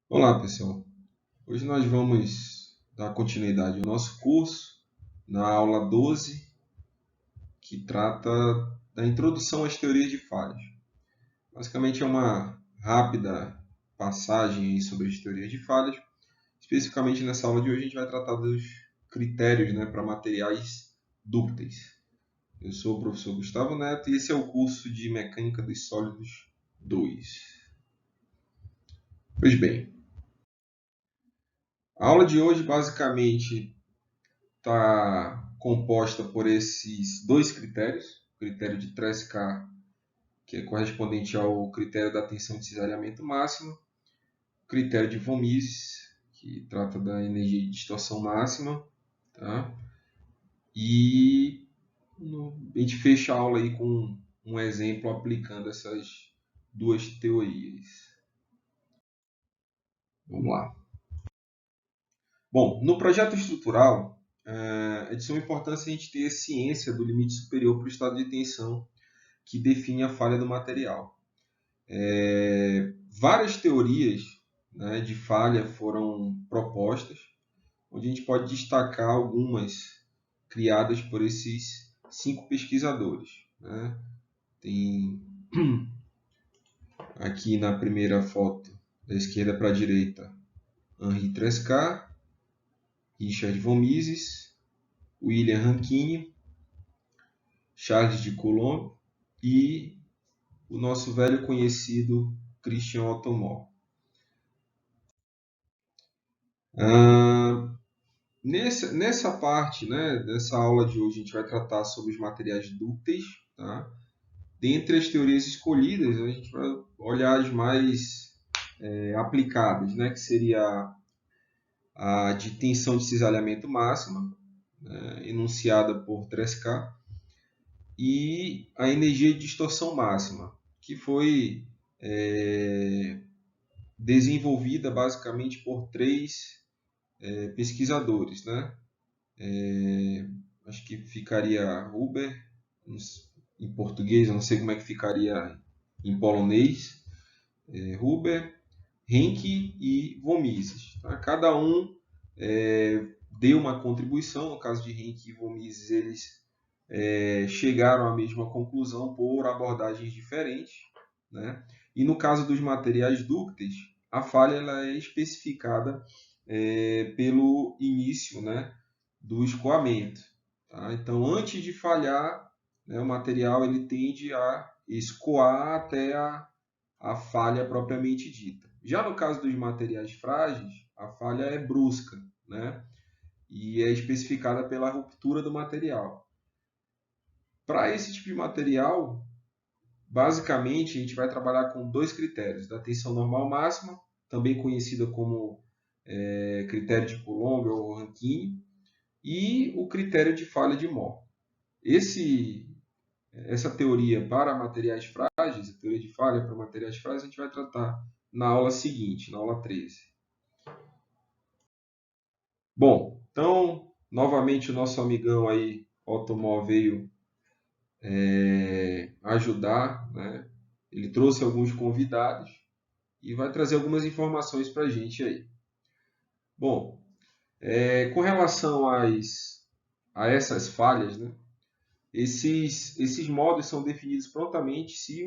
Olá, pessoal. Hoje nós vamos dar continuidade ao nosso curso na aula 12, que trata da introdução às teorias de falhas. Basicamente é uma rápida passagem aí sobre as teorias de falhas. Especificamente nessa aula de hoje a gente vai tratar dos critérios, para materiais dúcteis. Eu sou o professor Gustavo Neto e esse é o curso de Mecânica dos Sólidos 2. Pois bem, a aula de hoje basicamente está composta por esses dois critérios, o critério de Tresca, que é correspondente ao critério da tensão de cisalhamento máxima, o critério de von Mises, que trata da energia de distorção máxima, tá? E a gente fecha a aula aí com um exemplo aplicando essas duas teorias. Vamos lá. Bom, no projeto estrutural, é de suma importância a gente ter ciência do limite superior para o estado de tensão que define a falha do material. Várias teorias, de falha foram propostas, onde a gente pode destacar algumas criadas por esses 5 pesquisadores. Né? Tem aqui na primeira foto, da esquerda para a direita, Henri Tresca, Richard von Mises, William Rankine, Charles de Coulomb e o nosso velho conhecido Christian Otto. Nessa parte, dessa aula de hoje, a gente vai tratar sobre os materiais dúcteis. Tá? Dentre as teorias escolhidas, a gente vai olhar as mais aplicadas, que seria a de tensão de cisalhamento máxima, enunciada por Tresca, e a energia de distorção máxima, que foi desenvolvida basicamente por três pesquisadores. Acho que ficaria Huber, em português, eu não sei como é que ficaria em polonês, Huber, Henke e von Mises. Tá? Cada um deu uma contribuição. No caso de Henke e von Mises, eles chegaram à mesma conclusão por abordagens diferentes. Né? E no caso dos materiais dúcteis, a falha ela é especificada pelo início, do escoamento. Tá? Então, antes de falhar, o material ele tende a escoar até a falha propriamente dita. Já no caso dos materiais frágeis, a falha é brusca, e é especificada pela ruptura do material. Para esse tipo de material, basicamente, a gente vai trabalhar com dois critérios: da tensão normal máxima, também conhecida como critério de Coulomb ou Rankine, e o critério de falha de Mohr. Essa teoria para materiais frágeis, a teoria de falha para materiais frágeis, a gente vai tratar na aula seguinte, na aula 13. Bom, então, novamente o nosso amigão aí, Otto Mohr, veio ajudar, Ele trouxe alguns convidados e vai trazer algumas informações para a gente aí. Bom, com relação a essas falhas, esses modos são definidos prontamente se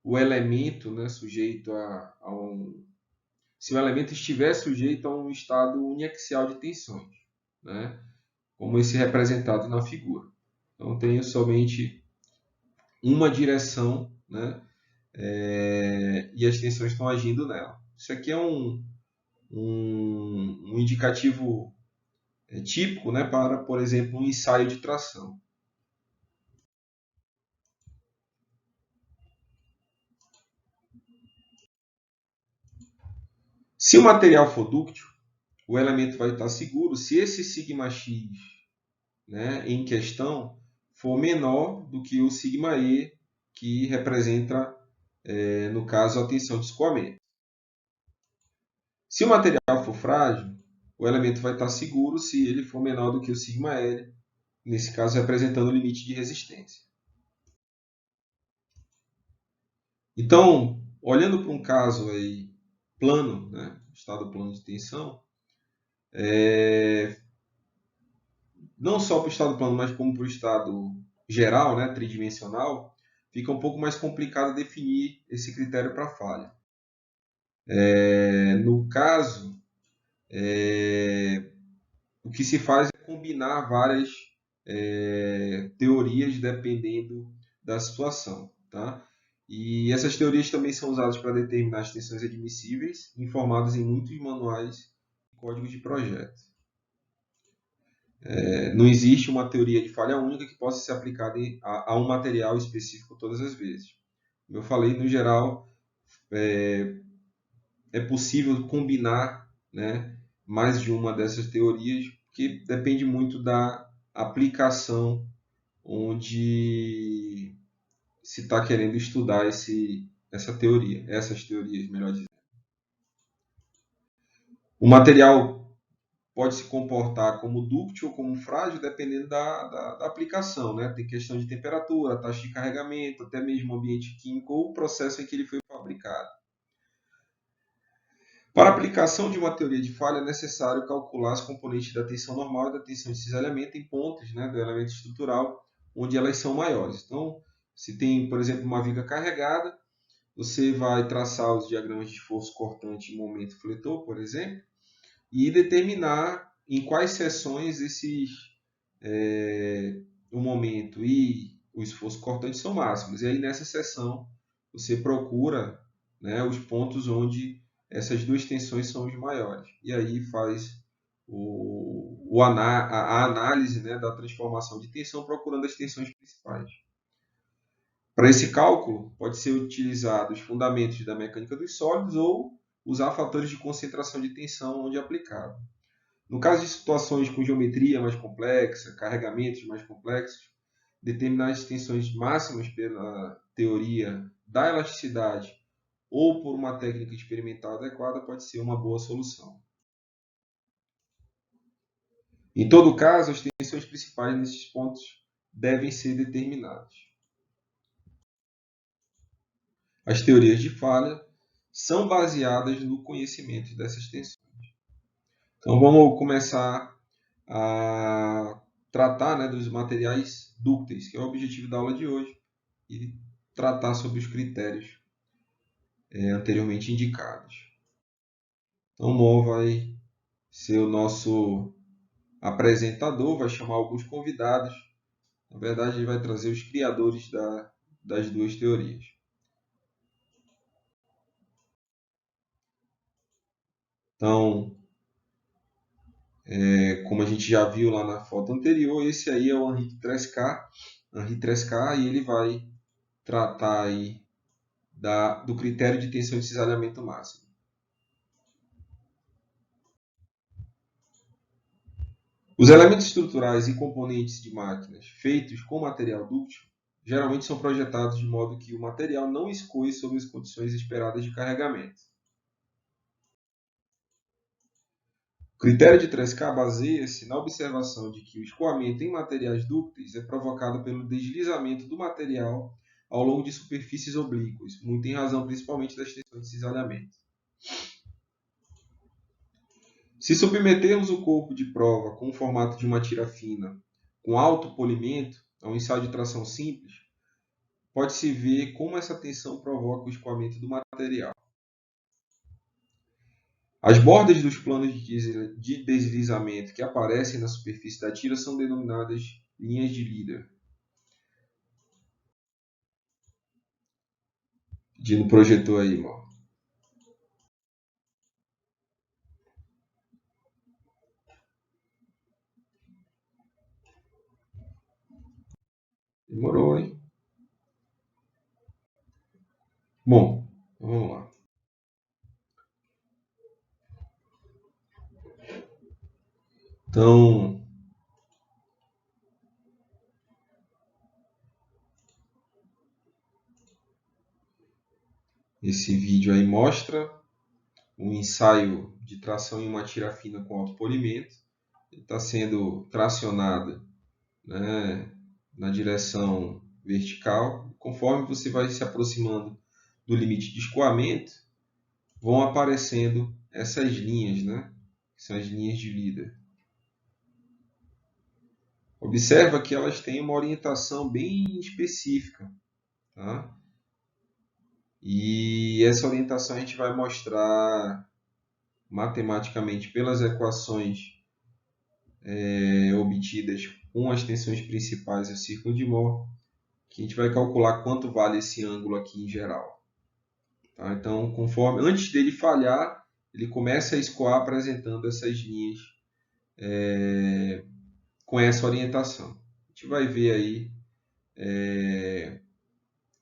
o elemento, sujeito a um... Se o elemento estiver sujeito a um estado uniaxial de tensões, como esse representado na figura. Então, tenho somente uma direção, e as tensões estão agindo nela. Isso aqui é um indicativo típico, para, por exemplo, um ensaio de tração. Se o material for dúctil, o elemento vai estar seguro se esse σx, em questão for menor do que o σe, que representa, no caso, a tensão de escoamento. Se o material for frágil, o elemento vai estar seguro se ele for menor do que o σl, nesse caso representando o limite de resistência. Então, olhando para um caso aí plano, né, estado plano de tensão, não só para o estado plano, mas como para o estado geral, né, tridimensional, fica um pouco mais complicado definir esse critério para falha. No caso, o que se faz é combinar várias teorias dependendo da situação, tá? E essas teorias também são usadas para determinar as tensões admissíveis, informadas em muitos manuais e códigos de projeto. Não existe uma teoria de falha única que possa ser aplicada a um material específico todas as vezes. Como eu falei, no geral, é possível combinar, né, mais de uma dessas teorias, que depende muito da aplicação onde se está querendo estudar essas teorias, melhor dizendo. O material pode se comportar como dúctil ou como frágil, dependendo da aplicação, né? Tem questão de temperatura, taxa de carregamento, até mesmo ambiente químico ou o processo em que ele foi fabricado. Para a aplicação de uma teoria de falha, é necessário calcular as componentes da tensão normal e da tensão de cisalhamento em pontos, né, do elemento estrutural, onde elas são maiores. Então, se tem, por exemplo, uma viga carregada, você vai traçar os diagramas de esforço cortante e momento fletor, por exemplo, e determinar em quais seções o momento e o esforço cortante são máximos. E aí, nessa seção, você procura, né, os pontos onde essas duas tensões são os maiores. E aí faz a análise, né, da transformação de tensão procurando as tensões principais. Para esse cálculo, pode ser utilizado os fundamentos da mecânica dos sólidos ou usar fatores de concentração de tensão onde aplicado. No caso de situações com geometria mais complexa, carregamentos mais complexos, determinar as tensões máximas pela teoria da elasticidade ou por uma técnica experimental adequada pode ser uma boa solução. Em todo caso, as tensões principais nesses pontos devem ser determinadas. As teorias de falha são baseadas no conhecimento dessas tensões. Então vamos começar a tratar, né, dos materiais dúcteis, que é o objetivo da aula de hoje, e tratar sobre os critérios anteriormente indicados. Então o Mo vai ser o nosso apresentador, vai chamar alguns convidados. Na verdade, ele vai trazer os criadores das duas teorias. Então, como a gente já viu lá na foto anterior, esse aí é o Henri Tresca, e ele vai tratar aí do critério de tensão de cisalhamento máximo. Os elementos estruturais e componentes de máquinas feitos com material dúctil geralmente são projetados de modo que o material não escoe sob as condições esperadas de carregamento. O critério de 3K baseia-se na observação de que o escoamento em materiais dúcteis é provocado pelo deslizamento do material ao longo de superfícies oblíquas, muito em razão principalmente das tensões de cisalhamento. Se submetermos o corpo de prova com o formato de uma tira fina com alto polimento a um ensaio de tração simples, pode-se ver como essa tensão provoca o escoamento do material. As bordas dos planos de deslizamento que aparecem na superfície da tira são denominadas linhas de Leader. Pedindo projetor aí, irmão. Demorou, hein? Bom, vamos lá. Então, esse vídeo aí mostra um ensaio de tração em uma tira fina com alto polimento. Ele está sendo tracionado, né, na direção vertical. Conforme você vai se aproximando do limite de escoamento, vão aparecendo essas linhas, né? Que são as linhas de líder. Observa que elas têm uma orientação bem específica, tá? E essa orientação a gente vai mostrar matematicamente pelas equações obtidas com as tensões principais e o círculo de Mohr, que a gente vai calcular quanto vale esse ângulo aqui em geral. Tá? Então, antes dele falhar, ele começa a escoar apresentando essas linhas com essa orientação. A gente vai ver aí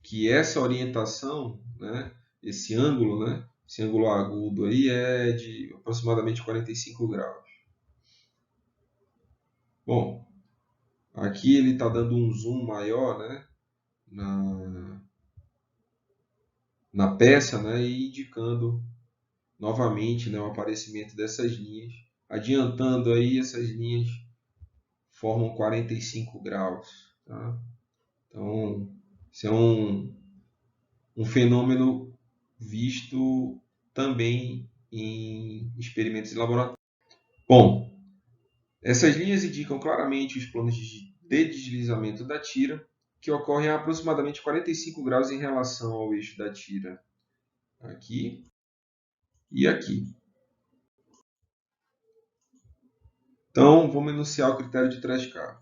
que essa orientação, né, esse ângulo agudo aí é de aproximadamente 45 graus. Bom, aqui ele está dando um zoom maior, né, na peça, né, e indicando novamente, né, o aparecimento dessas linhas. Adiantando aí, essas linhas formam 45 graus. Tá? Então, isso é um fenômeno visto também em experimentos de laboratório. Bom, essas linhas indicam claramente os planos de deslizamento da tira, que ocorrem a aproximadamente 45 graus em relação ao eixo da tira aqui e aqui. Então, vamos enunciar o critério de Tresca.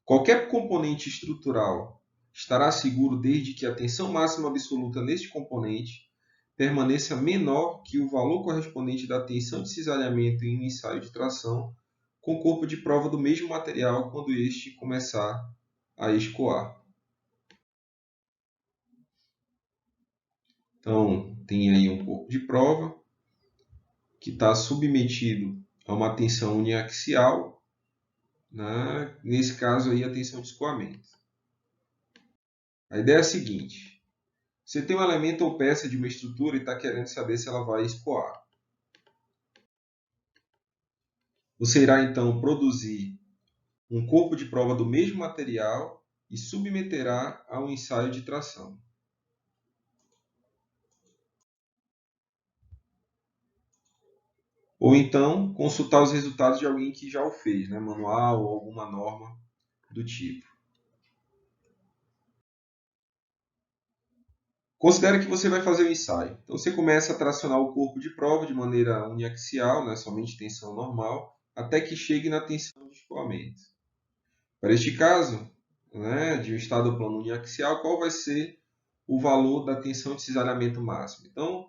Qualquer componente estrutural estará seguro desde que a tensão máxima absoluta neste componente permaneça menor que o valor correspondente da tensão de cisalhamento em um ensaio de tração com corpo de prova do mesmo material quando este começar a escoar. Então, tem aí um corpo de prova que está submetido a uma tensão uniaxial, né? Nesse caso aí a tensão de escoamento. A ideia é a seguinte: você tem um elemento ou peça de uma estrutura e está querendo saber se ela vai escoar. Você irá então produzir um corpo de prova do mesmo material e submeterá a um ensaio de tração. Ou então consultar os resultados de alguém que já o fez, né? Manual ou alguma norma do tipo. Considere que você vai fazer o ensaio. Então você começa a tracionar o corpo de prova de maneira uniaxial, né? Somente tensão normal, até que chegue na tensão de escoamento. Para este caso, né, de um estado plano uniaxial, qual vai ser o valor da tensão de cisalhamento máximo? Então,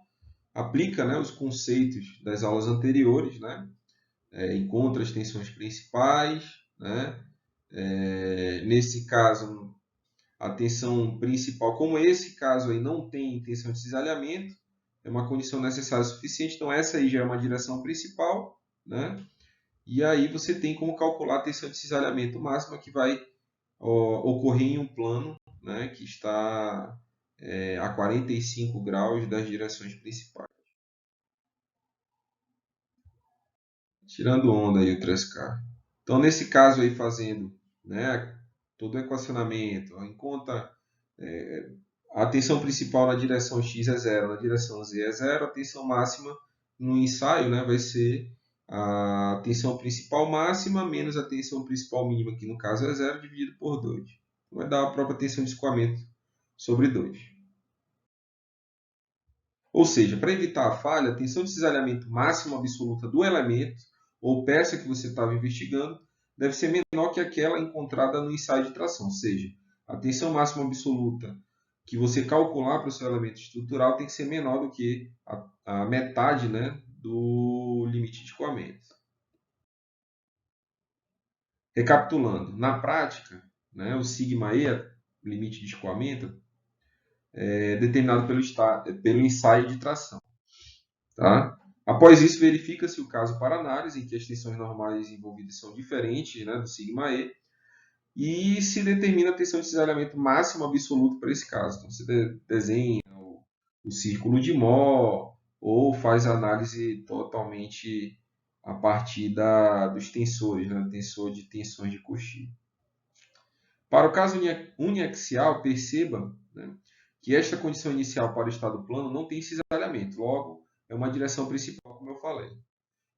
aplica, né, os conceitos das aulas anteriores, né? Encontra as tensões principais, né? Nesse caso, a tensão principal, como esse caso aí não tem tensão de cisalhamento, é uma condição necessária suficiente, então essa aí já é uma direção principal, né? E aí você tem como calcular a tensão de cisalhamento máxima que vai ocorrer em um plano, né, que está a 45 graus das direções principais. Tirando onda aí o 3K. Então, nesse caso aí, fazendo, né, todo o equacionamento, em conta a tensão principal na direção x é zero, na direção z é zero, a tensão máxima no ensaio, né, vai ser a tensão principal máxima menos a tensão principal mínima, que no caso é zero, dividido por 2. Vai dar a própria tensão de escoamento sobre 2. Ou seja, para evitar a falha, a tensão de cisalhamento máxima absoluta do elemento ou peça que você estava investigando deve ser menor que aquela encontrada no ensaio de tração. Ou seja, a tensão máxima absoluta que você calcular para o seu elemento estrutural tem que ser menor do que a metade, né, do limite de escoamento. Recapitulando, na prática, né, o sigma-e, limite de escoamento, é determinado pelo ensaio de tração. Tá? Após isso, verifica-se o caso para análise, em que as tensões normais envolvidas são diferentes, né, do sigma-e, e se determina a tensão de cisalhamento máximo absoluto para esse caso. Então, você desenha o círculo de Mohr ou faz a análise totalmente a partir dos tensores, né, tensor de tensões de Cauchy. Para o caso uniaxial, perceba, né, que esta condição inicial para o estado plano não tem cisalhamento, logo é uma direção principal, como eu falei.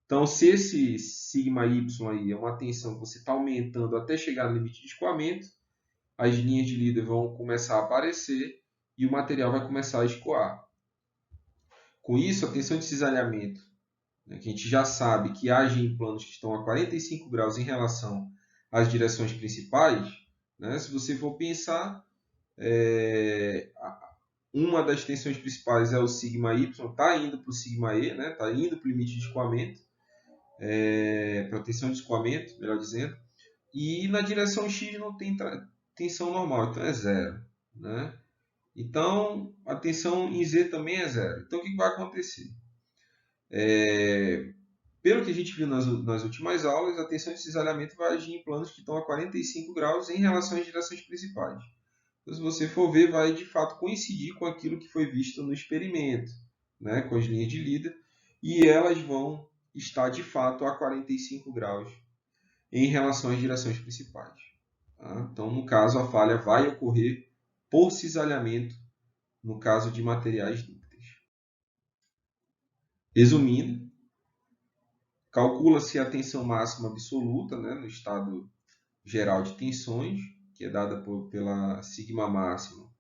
Então, se esse sigma y aí é uma tensão que você está aumentando até chegar no limite de escoamento, as linhas de líder vão começar a aparecer e o material vai começar a escoar. Com isso, a tensão de cisalhamento, né, que a gente já sabe que age em planos que estão a 45 graus em relação às direções principais, né, se você for pensar, uma das tensões principais é o sigma y, está indo para o sigma e, né, está indo para o limite de escoamento, para a tensão de escoamento, melhor dizendo, e na direção x não tem tensão normal, então é zero. Né? Então, a tensão em z também é zero. Então, o que vai acontecer? Pelo que a gente viu nas últimas aulas, a tensão de cisalhamento vai agir em planos que estão a 45 graus em relação às direções principais. Então, se você for ver, vai de fato coincidir com aquilo que foi visto no experimento, né, com as linhas de líder, e elas vão estar de fato a 45 graus em relação às direções principais. Tá? Então, no caso, a falha vai ocorrer por cisalhamento no caso de materiais dúcteis. Resumindo, calcula-se a tensão máxima absoluta, né, no estado geral de tensões, que é dada pela sigma máxima,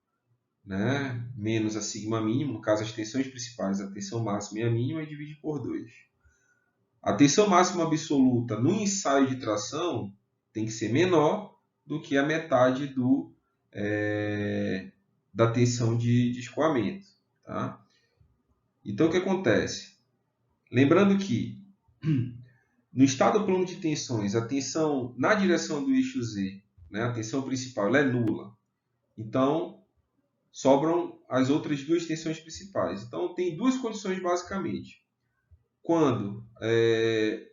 né, menos a sigma mínima, no caso as tensões principais, a tensão máxima e a mínima, e divide por 2. A tensão máxima absoluta no ensaio de tração tem que ser menor do que a metade da tensão de escoamento. Tá? Então, o que acontece? Lembrando que no estado plano de tensões, a tensão na direção do eixo Z, né, a tensão principal, ela é nula. Então, sobram as outras duas tensões principais. Então, tem duas condições basicamente. Quando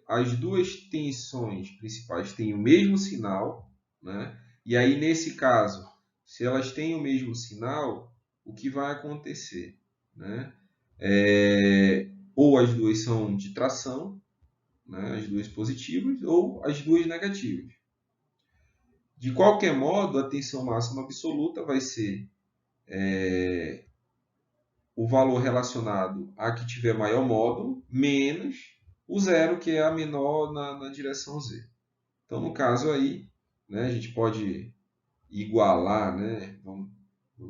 as duas tensões principais têm o mesmo sinal, né, e aí, nesse caso, se elas têm o mesmo sinal, o que vai acontecer? Né? Ou as duas são de tração, né, as duas positivas, ou as duas negativas. De qualquer modo, a tensão máxima absoluta vai ser o valor relacionado a que tiver maior módulo, menos o zero, que é a menor na direção Z. Então, no caso aí, né, a gente pode igualar, né, vamos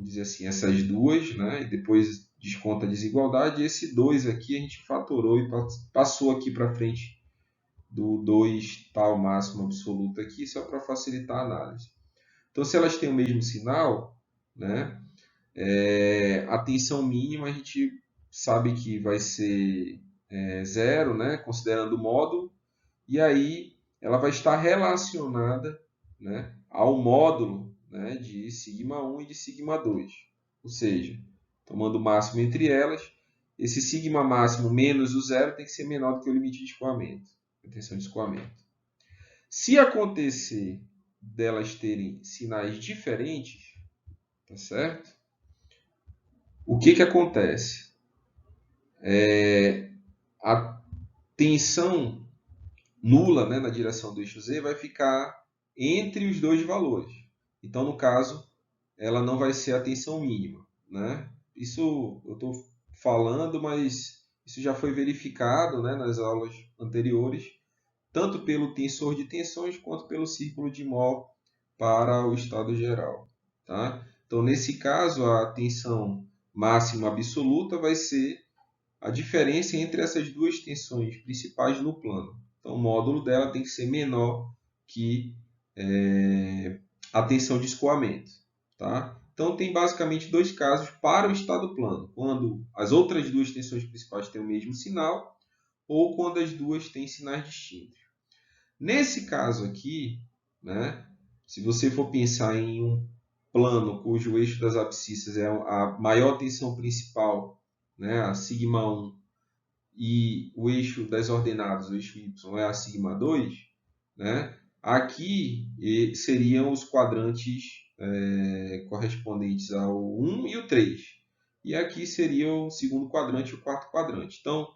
dizer assim, essas duas, né, e depois desconta a desigualdade, e esse 2 aqui a gente fatorou e passou aqui para frente do 2 tal máximo absoluto aqui, só para facilitar a análise. Então, se elas têm o mesmo sinal, né, a tensão mínima a gente sabe que vai ser zero, né, considerando o módulo, e aí ela vai estar relacionada, né, ao módulo, né, de sigma1 e de sigma2. Ou seja, tomando o máximo entre elas, esse sigma máximo menos o zero tem que ser menor do que o limite de escoamento, a tensão de escoamento. Se acontecer delas terem sinais diferentes, tá certo? O que acontece? A tensão nula, né, na direção do eixo Z vai ficar entre os dois valores. Então, no caso, ela não vai ser a tensão mínima. Né? Isso eu estou falando, mas isso já foi verificado, né, nas aulas anteriores, tanto pelo tensor de tensões quanto pelo círculo de Mohr para o estado geral. Tá? Então, nesse caso, a tensão máxima absoluta vai ser a diferença entre essas duas tensões principais no plano. Então, o módulo dela tem que ser menor que a tensão de escoamento. Tá? Então, tem basicamente dois casos para o estado plano. Quando as outras duas tensões principais têm o mesmo sinal ou quando as duas têm sinais distintos. Nesse caso aqui, né, se você for pensar em um plano cujo eixo das abscissas é a maior tensão principal, né, a sigma1, e o eixo das ordenadas, o eixo y, é a sigma2, né, aqui seriam os quadrantes correspondentes ao 1 e o 3. E aqui seria o segundo quadrante e o quarto quadrante. Então,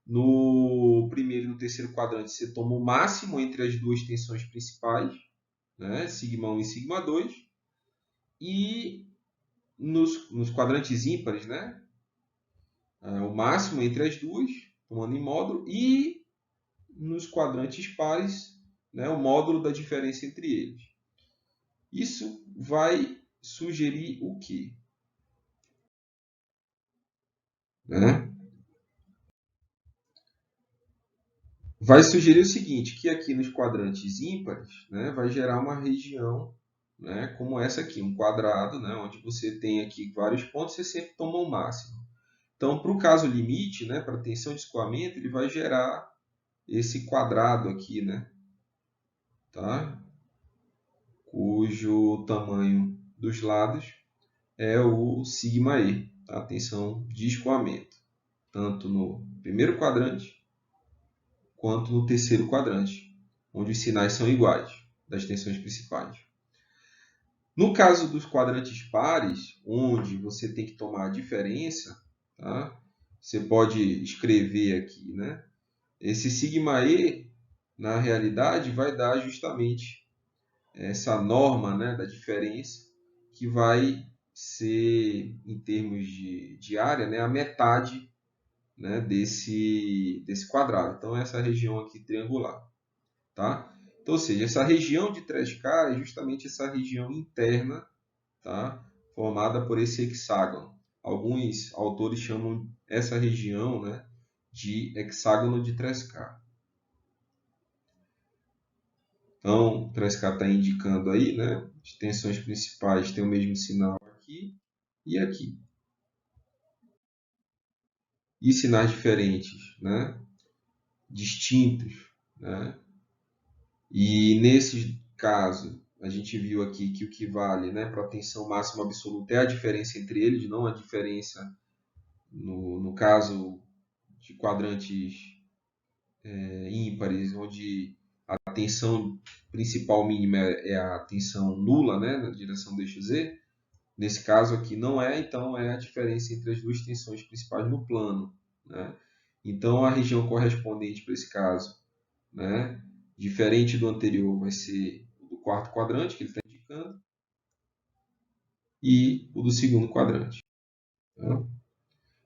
no primeiro e no terceiro quadrante, você toma o máximo entre as duas tensões principais, né, sigma1 e sigma2, e nos quadrantes ímpares, né? O máximo entre as duas, tomando em módulo, e nos quadrantes pares, né, o módulo da diferença entre eles. Isso vai sugerir o quê? Né? Vai sugerir o seguinte, que aqui nos quadrantes ímpares, né, vai gerar uma região, né, como essa aqui, um quadrado, né, onde você tem aqui vários pontos, você sempre toma o máximo. Então, para o caso limite, né, para tensão de escoamento, ele vai gerar esse quadrado aqui, né, tá? Cujo tamanho dos lados é o σe, tá? A tensão de escoamento, tanto no primeiro quadrante quanto no terceiro quadrante, onde os sinais são iguais das tensões principais. No caso dos quadrantes pares, onde você tem que tomar a diferença, tá? Você pode escrever aqui, né? Esse σe, na realidade, vai dar justamente essa norma, né, da diferença, que vai ser, em termos de área, né, a metade, né, desse quadrado. Então, essa região aqui triangular. Tá? Então, ou seja, essa região de 3K é justamente essa região interna, tá, formada por esse hexágono. Alguns autores chamam essa região, né, de hexágono de 3K. Então, o 3K está indicando aí, né? As tensões principais têm o mesmo sinal aqui e aqui. E sinais diferentes, né? Distintos, né? E nesse caso, a gente viu aqui que o que vale, né, para a tensão máxima absoluta é a diferença entre eles, não a diferença no caso de quadrantes ímpares, onde a tensão principal mínima é a tensão nula, né, na direção do eixo Z. Nesse caso aqui não é, então é a diferença entre as duas tensões principais no plano, né? Então a região correspondente para esse caso, né, diferente do anterior, vai ser o do quarto quadrante que ele está indicando e o do segundo quadrante. Tá?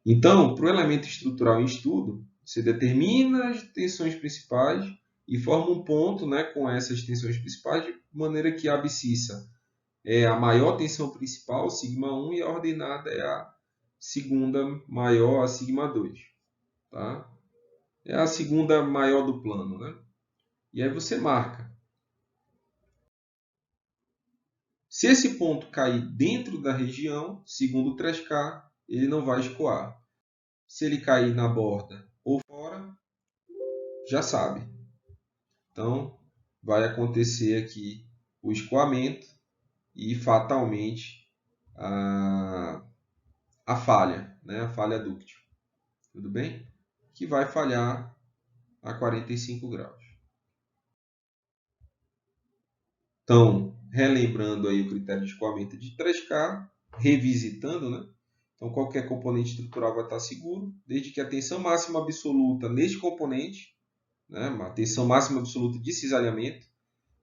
Então, para o elemento estrutural em estudo, você determina as tensões principais e forma um ponto, né, com essas tensões principais, de maneira que a abscissa é a maior tensão principal, σ1, e a ordenada é a segunda maior, a σ2. Tá? É a segunda maior do plano. Né? E aí você marca. Se esse ponto cair dentro da região, segundo o 3K, ele não vai escoar. Se ele cair na borda ou fora, já sabe. Então, vai acontecer aqui o escoamento e fatalmente a falha, né? A falha dúctil. Tudo bem? Que vai falhar a 45 graus. Então, relembrando aí o critério de escoamento de 3K, revisitando, né? Então, qualquer componente estrutural vai estar seguro, desde que a tensão máxima absoluta neste componente, né, uma tensão máxima absoluta de cisalhamento,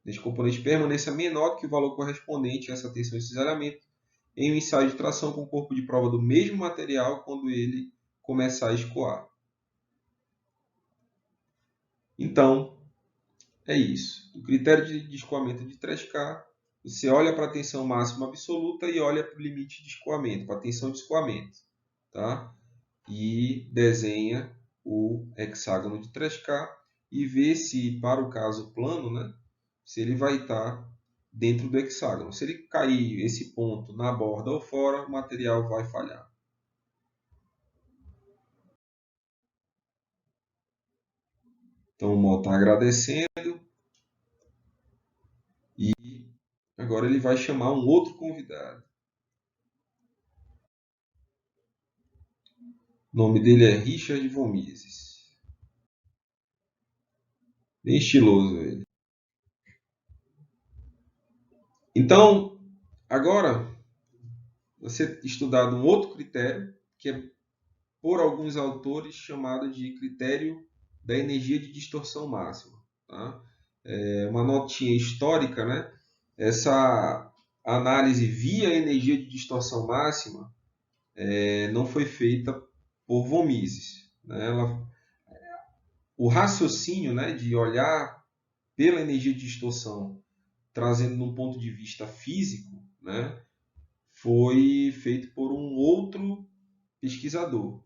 neste componente permaneça menor do que o valor correspondente a essa tensão de cisalhamento em um ensaio de tração com corpo de prova do mesmo material quando ele começar a escoar. Então, é isso. O critério de escoamento de 3K, você olha para a tensão máxima absoluta e olha para o limite de escoamento, para a tensão de escoamento. Tá? E desenha o hexágono de 3K e vê se, para o caso plano, né, se ele vai estar dentro do hexágono. Se ele cair esse ponto na borda ou fora, o material vai falhar. Então o Mo está agradecendo e agora ele vai chamar um outro convidado. O nome dele é Richard von Mises. Bem estiloso ele. Então, agora, você estudado um outro critério, que é por alguns autores chamado de critério da energia de distorção máxima. Tá? Uma notinha histórica, né? análise via energia de distorção máxima não foi feita por von Mises, né? O raciocínio, né, de olhar pela energia de distorção, trazendo num ponto de vista físico, né, foi feito por um outro pesquisador,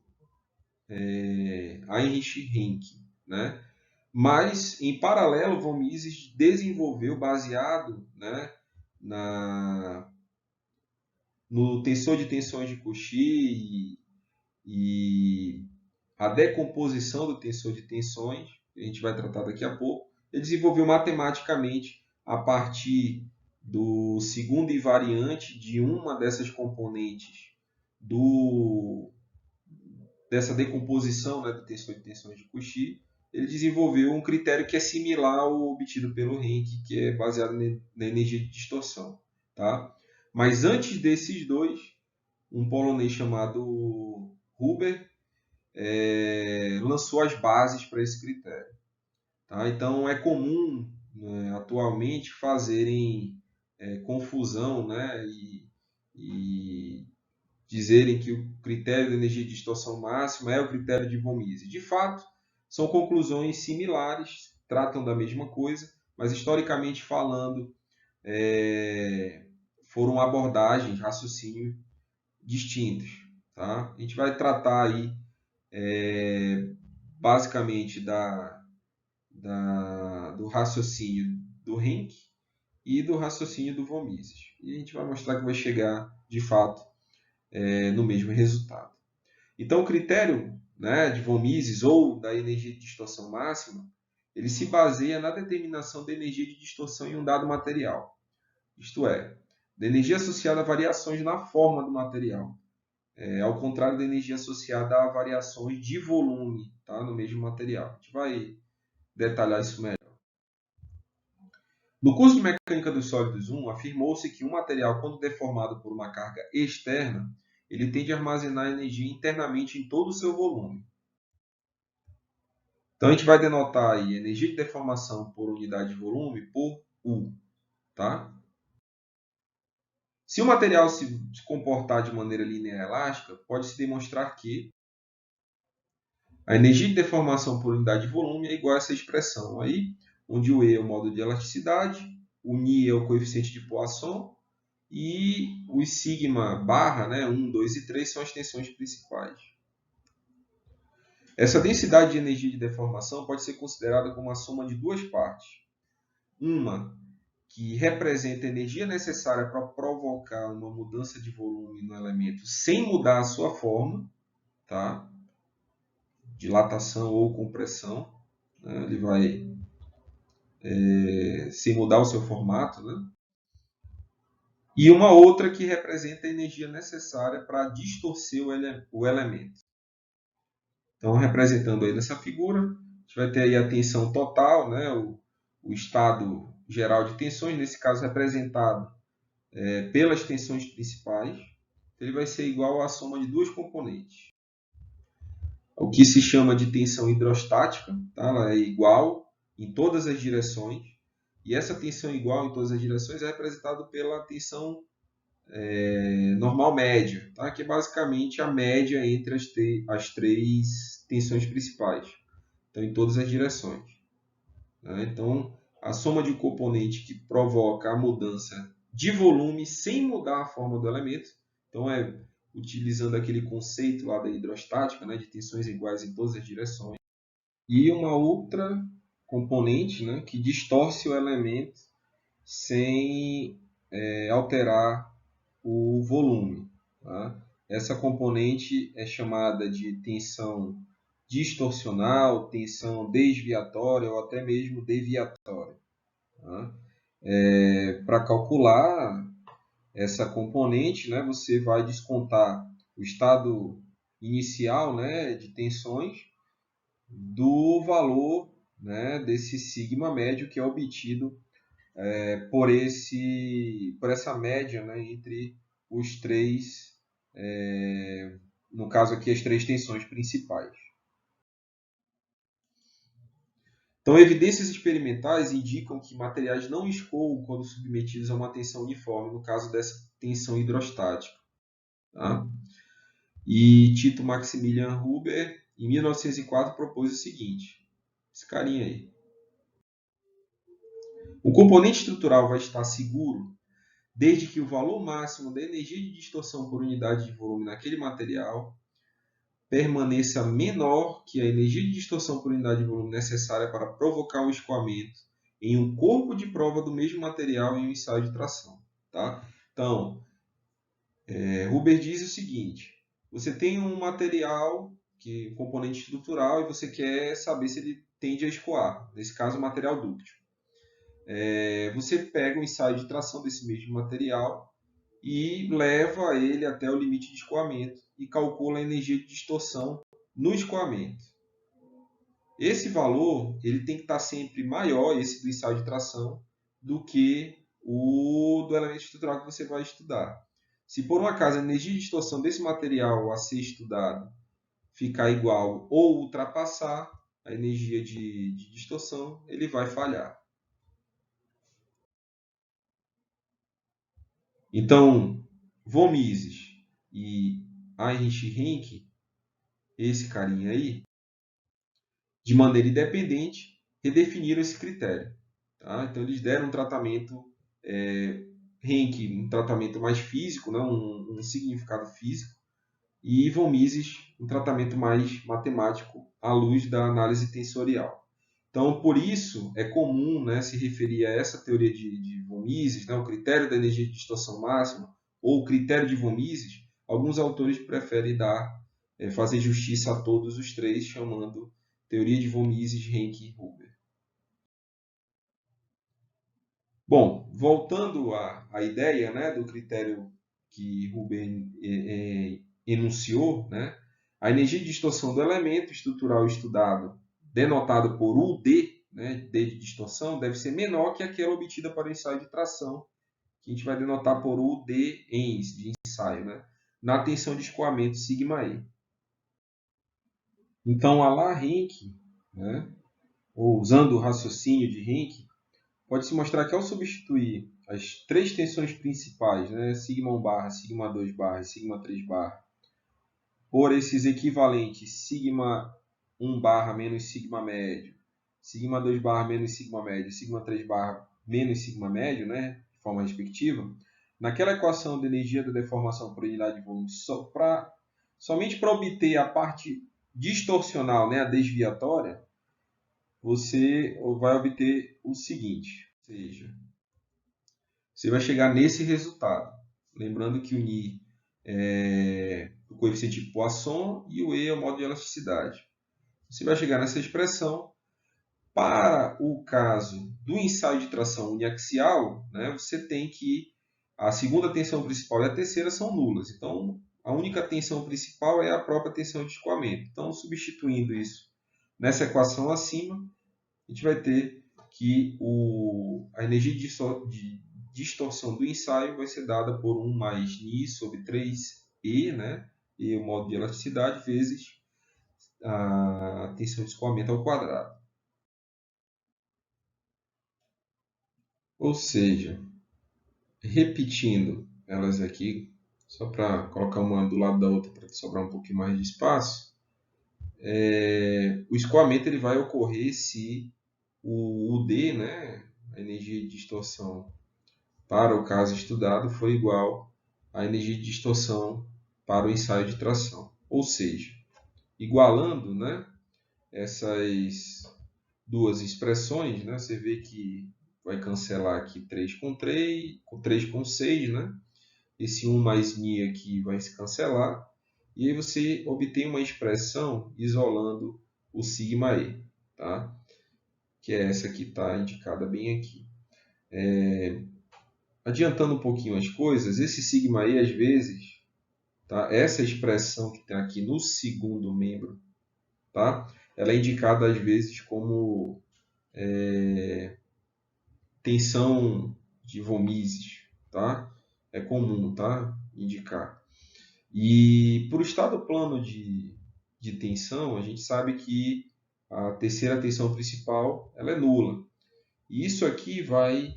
Heinrich Henke, né? Mas, em paralelo, von Mises desenvolveu, baseado, né, no tensor de tensões de Cauchy e a decomposição do tensor de tensões, que a gente vai tratar daqui a pouco, ele desenvolveu matematicamente a partir do segundo invariante de uma dessas componentes dessa decomposição, né, do tensor de tensões de Cauchy. Ele desenvolveu um critério que é similar ao obtido pelo Henke, que é baseado na energia de distorção. Tá? Mas antes desses dois, um polonês chamado Huber lançou as bases para esse critério. Tá? Então é comum, né, atualmente fazerem confusão, né, e dizerem que o critério de energia de distorção máxima é o critério de von Mises. De fato, são conclusões similares, tratam da mesma coisa, mas historicamente falando, foram abordagens, raciocínios distintos. Tá? A gente vai tratar aí basicamente do raciocínio do Henke e do raciocínio do von Mises. E a gente vai mostrar que vai chegar, de fato, no mesmo resultado. Então, o critério, né, de von Mises ou da energia de distorção máxima, ele se baseia na determinação da energia de distorção em um dado material. Isto é, da energia associada a variações na forma do material. Ao contrário da energia associada a variações de volume, tá, no mesmo material. A gente vai detalhar isso melhor. No curso de Mecânica dos Sólidos 1, afirmou-se que um material, quando deformado por uma carga externa, ele tende a armazenar energia internamente em todo o seu volume. Então, a gente vai denotar aí energia de deformação por unidade de volume por U. Tá? Se o material se comportar de maneira linear elástica, pode-se demonstrar que a energia de deformação por unidade de volume é igual a essa expressão aí, onde o E é o módulo de elasticidade, o Ni é o coeficiente de Poisson e os sigma barra, né, 1, 2 e 3, são as tensões principais. Essa densidade de energia de deformação pode ser considerada como a soma de duas partes. Uma que representa a energia necessária para provocar uma mudança de volume no elemento sem mudar a sua forma, tá? Dilatação ou compressão, né? Ele vai sem mudar o seu formato, né? E uma outra que representa a energia necessária para distorcer o elemento. Então, representando aí nessa figura, a gente vai ter aí a tensão total, né? o estado geral de tensões, nesse caso representado pelas tensões principais. Ele vai ser igual à soma de duas componentes. O que se chama de tensão hidrostática, tá? Ela é igual em todas as direções. E essa tensão igual em todas as direções é representada pela tensão normal média, tá? Que é basicamente a média entre as três tensões principais. Então, em todas as direções. Né? Então, a soma de um componente que provoca a mudança de volume sem mudar a forma do elemento. Então, utilizando aquele conceito lá da hidrostática, né, de tensões iguais em todas as direções. E uma outra componente, né, que distorce o elemento sem alterar o volume. Tá? Essa componente é chamada de tensão distorcional, tensão desviatória ou até mesmo deviatória. Tá? Para calcular essa componente, né, você vai descontar o estado inicial, né, de tensões do valor, né, desse sigma médio que é obtido por essa média, né, entre os três, no caso aqui as três tensões principais. Então, evidências experimentais indicam que materiais não escoam quando submetidos a uma tensão uniforme, no caso dessa tensão hidrostática. Tá? E Tito Maximilian Huber, em 1904, propôs o seguinte, esse carinha aí. O componente estrutural vai estar seguro desde que o valor máximo da energia de distorção por unidade de volume naquele material permaneça menor que a energia de distorção por unidade de volume necessária para provocar o escoamento em um corpo de prova do mesmo material em um ensaio de tração. Tá? Então, Huber diz o seguinte, você tem um material, componente estrutural, e você quer saber se ele tende a escoar, nesse caso o material dúctil. Você pega o ensaio de tração desse mesmo material e leva ele até o limite de escoamento e calcula a energia de distorção no escoamento. Esse valor ele tem que estar sempre maior, esse do ensaio de tração, do que o do elemento estrutural que você vai estudar. Se por um acaso a energia de distorção desse material a ser estudado ficar igual ou ultrapassar a energia de distorção, ele vai falhar. Então, von Mises e Heinrich Henke, esse carinha aí, de maneira independente, redefiniram esse critério. Tá? Então, eles deram um tratamento, Henke, um tratamento mais físico, né? um significado físico, e von Mises, um tratamento mais matemático à luz da análise tensorial. Então, por isso, é comum, né, se referir a essa teoria de von Mises, né, o critério da energia de distorção máxima, ou o critério de von Mises. Alguns autores preferem fazer justiça a todos os três, chamando teoria de von Mises, Henke e Huber. Bom, voltando à ideia, né, do critério que Huber enunciou, né, a energia de distorção do elemento estrutural estudado, denotado por UD, né, D de distorção, deve ser menor que aquela obtida para o ensaio de tração, que a gente vai denotar por UD ens, de ensaio, né, na tensão de escoamento sigma E. Então, a lá Henke, né, ou usando o raciocínio de Henke, pode-se mostrar que ao substituir as três tensões principais, né, sigma 1 barra, sigma 2 barra e sigma 3 barra, por esses equivalentes sigma 1 barra menos sigma médio, sigma 2 barra menos sigma médio, sigma 3 barra menos sigma médio, né, de forma respectiva, naquela equação de energia da deformação por unidade de volume, somente para obter a parte distorcional, né, a desviatória, você vai obter o seguinte, ou seja, você vai chegar nesse resultado. Lembrando que o Ni é o coeficiente de Poisson e o E é o modo de elasticidade. Você vai chegar nessa expressão. Para o caso do ensaio de tração uniaxial, né, você tem que a segunda tensão principal e a terceira são nulas. Então, a única tensão principal é a própria tensão de escoamento. Então, substituindo isso nessa equação acima, a gente vai ter que a energia de distorção do ensaio vai ser dada por 1 mais Ni sobre 3E, né? E o modo de elasticidade, vezes a tensão de escoamento ao quadrado. Ou seja, repetindo elas aqui, só para colocar uma do lado da outra para sobrar um pouquinho mais de espaço, o escoamento ele vai ocorrer se o UD, né, a energia de distorção para o caso estudado, for igual à energia de distorção para o ensaio de tração. Ou seja, igualando, né, essas duas expressões, né, você vê que vai cancelar aqui 3 com 3, com 3 com 6, né? Esse 1 mais Ni aqui vai se cancelar. E aí você obtém uma expressão isolando o sigma E, tá? Que é essa que está indicada bem aqui. Adiantando um pouquinho as coisas, esse sigma E às vezes, tá? Essa expressão que tem aqui no segundo membro, tá? Ela é indicada às vezes como tensão de von Mises, tá? É comum, tá? Indicar. E por estado plano de tensão, a gente sabe que a terceira tensão principal ela é nula. E isso aqui vai,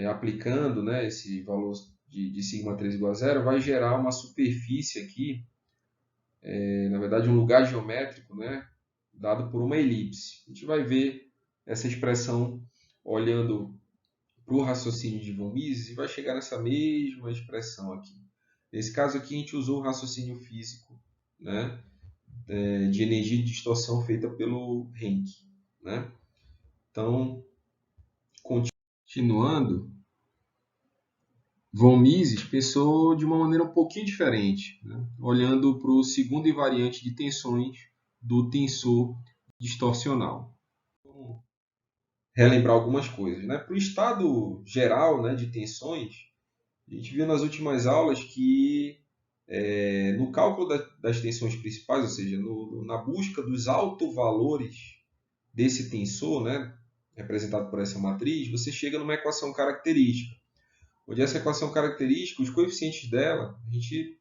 aplicando, né, esse valor de σ3 igual a zero, vai gerar uma superfície aqui, na verdade um lugar geométrico, né, dado por uma elipse. A gente vai ver essa expressão olhando para o raciocínio de von Mises e vai chegar nessa mesma expressão aqui. Nesse caso aqui a gente usou o raciocínio físico, né, de energia de distorção feita pelo Henke, né? Então, continuando, von Mises pensou de uma maneira um pouquinho diferente, né? Olhando para o segundo invariante de tensões do tensor distorcional. Vamos relembrar algumas coisas, né? Para o estado geral, né, de tensões, a gente viu nas últimas aulas que no cálculo das tensões principais, ou seja, na busca dos autovalores desse tensor, né, representado por essa matriz, você chega numa equação característica. Onde essa equação característica, os coeficientes dela, a gente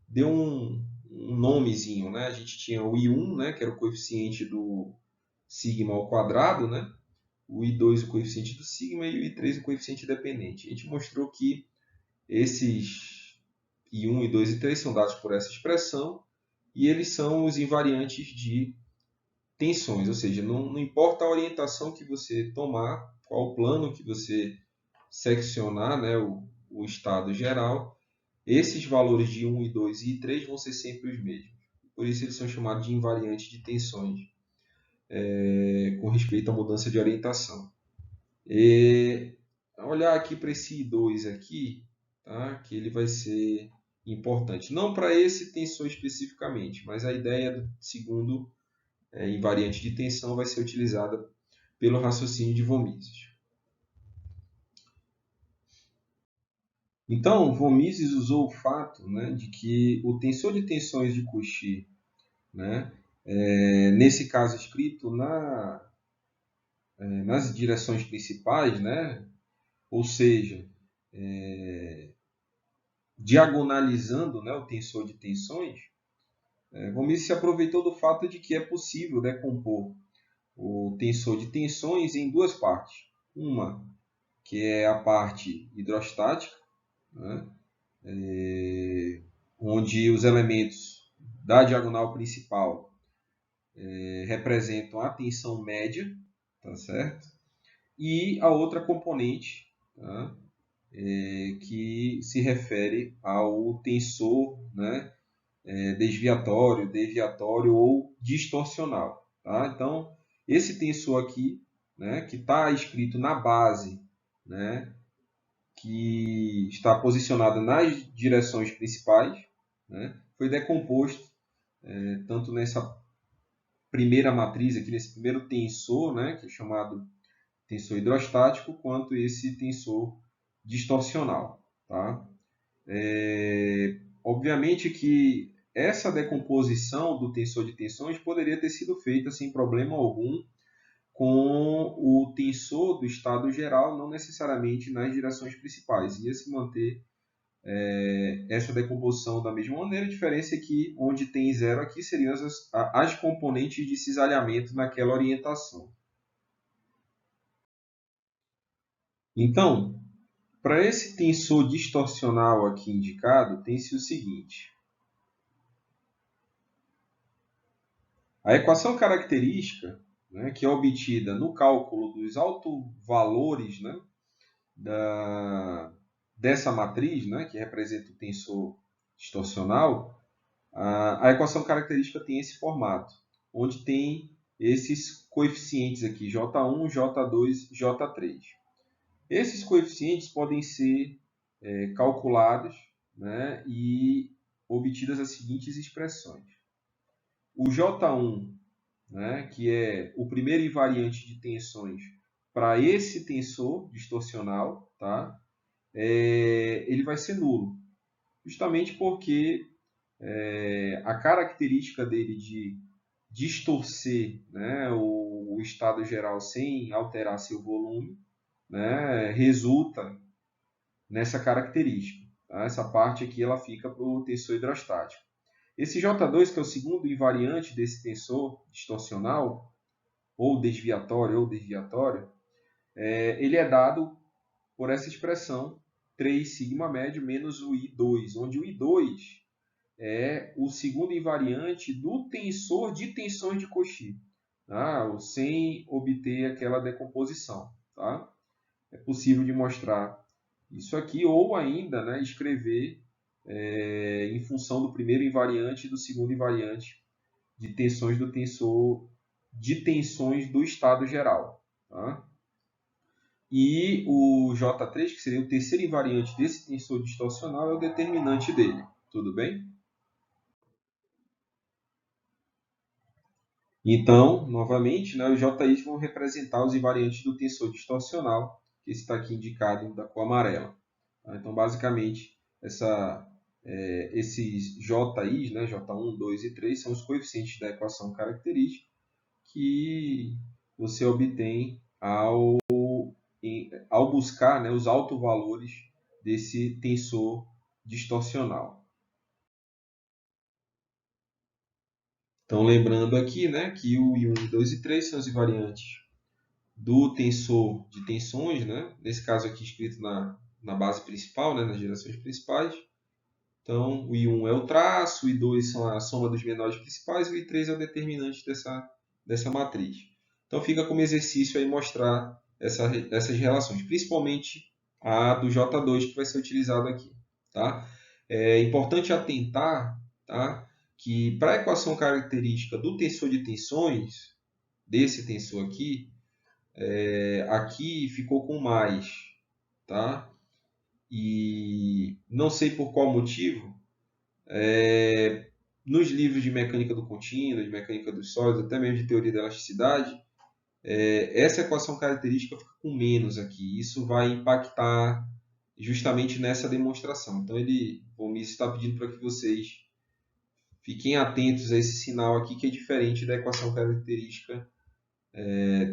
deu um nomezinho, né? A gente tinha o I1, né, que era o coeficiente do sigma ao quadrado, né? O I2 o coeficiente do sigma e o I3 o coeficiente dependente. A gente mostrou que esses I1, I2 e I3 são dados por essa expressão e eles são os invariantes de tensões, ou seja, não importa a orientação que você tomar, qual o plano que você seccionar, né, o estado geral, esses valores de 1, e 2 e 3 vão ser sempre os mesmos. Por isso eles são chamados de invariantes de tensões, com respeito à mudança de orientação. E olhar aqui para esse I2 aqui, tá, que ele vai ser importante. Não para esse tensor especificamente, mas a ideia do segundo invariante de tensão vai ser utilizada pelo raciocínio de von Mises. Então, von Mises usou o fato, né, de que o tensor de tensões de Cauchy, né, nesse caso escrito nas direções principais, né, ou seja, diagonalizando, né, o tensor de tensões, von Mises se aproveitou do fato de que é possível decompor o tensor de tensões em duas partes. Uma, que é a parte hidrostática, né, onde os elementos da diagonal principal representam a tensão média, tá certo? E a outra componente, tá, que se refere ao tensor, né, desviatório, deviatório ou distorcional. Tá? Então, esse tensor aqui, né, que está escrito na base, né, que está posicionado nas direções principais, né, foi decomposto tanto nessa primeira matriz aqui, nesse primeiro tensor, né, que é chamado tensor hidrostático, quanto esse tensor distorcional. Tá? Obviamente que essa decomposição do tensor de tensões poderia ter sido feita sem problema algum com o tensor do estado geral, não necessariamente nas direções principais. Ia se manter essa decomposição da mesma maneira. A diferença é que onde tem zero aqui seriam as componentes de cisalhamento naquela orientação. Então, para esse tensor distorcional aqui indicado, tem-se o seguinte. A equação característica, né, que é obtida no cálculo dos autovalores, né, dessa matriz, né, que representa o tensor distorcional, a equação característica tem esse formato, onde tem esses coeficientes aqui, J1, J2, J3. Esses coeficientes podem ser calculados, né, e obtidas as seguintes expressões. O J1, né, que é o primeiro invariante de tensões para esse tensor distorcional, tá? Ele vai ser nulo, justamente porque a característica dele de distorcer, né, o estado geral sem alterar seu volume, né, resulta nessa característica. Tá? Essa parte aqui ela fica para o tensor hidrostático. Esse J2, que é o segundo invariante desse tensor distorcional, ou desviatório, ele é dado por essa expressão 3 sigma médio menos o I2, onde o I2 é o segundo invariante do tensor de tensões de Cauchy, tá? Sem obter aquela decomposição. Tá? É possível de mostrar isso aqui, ou ainda, né, escrever em função do primeiro invariante e do segundo invariante de tensões do tensor de tensões do estado geral. Tá? E o J3, que seria o terceiro invariante desse tensor distorcional, é o determinante dele. Tudo bem? Então, novamente, né, os JIs vão representar os invariantes do tensor distorcional, que está aqui indicado da cor amarela. Tá? Então, basicamente, esses JIs, né, J1, 2 e 3, são os coeficientes da equação característica que você obtém ao buscar, né, os autovalores desse tensor distorcional. Então, lembrando aqui, né, que o I1, 2 e 3 são os invariantes do tensor de tensões, né? Nesse caso aqui escrito na base principal, né? Nas gerações principais. Então, o I1 é o traço, o I2 são a soma dos menores principais e o I3 é o determinante dessa matriz. Então, fica como exercício aí mostrar essas relações, principalmente a do J2 que vai ser utilizado aqui. Tá? É importante atentar, tá, que para a equação característica do tensor de tensões, desse tensor aqui, aqui ficou com mais, tá? E não sei por qual motivo, nos livros de mecânica do contínuo, de mecânica dos sólidos, até mesmo de teoria da elasticidade, essa equação característica fica com menos aqui. Isso vai impactar justamente nessa demonstração. Então, o Mises está pedindo para que vocês fiquem atentos a esse sinal aqui, que é diferente da equação característica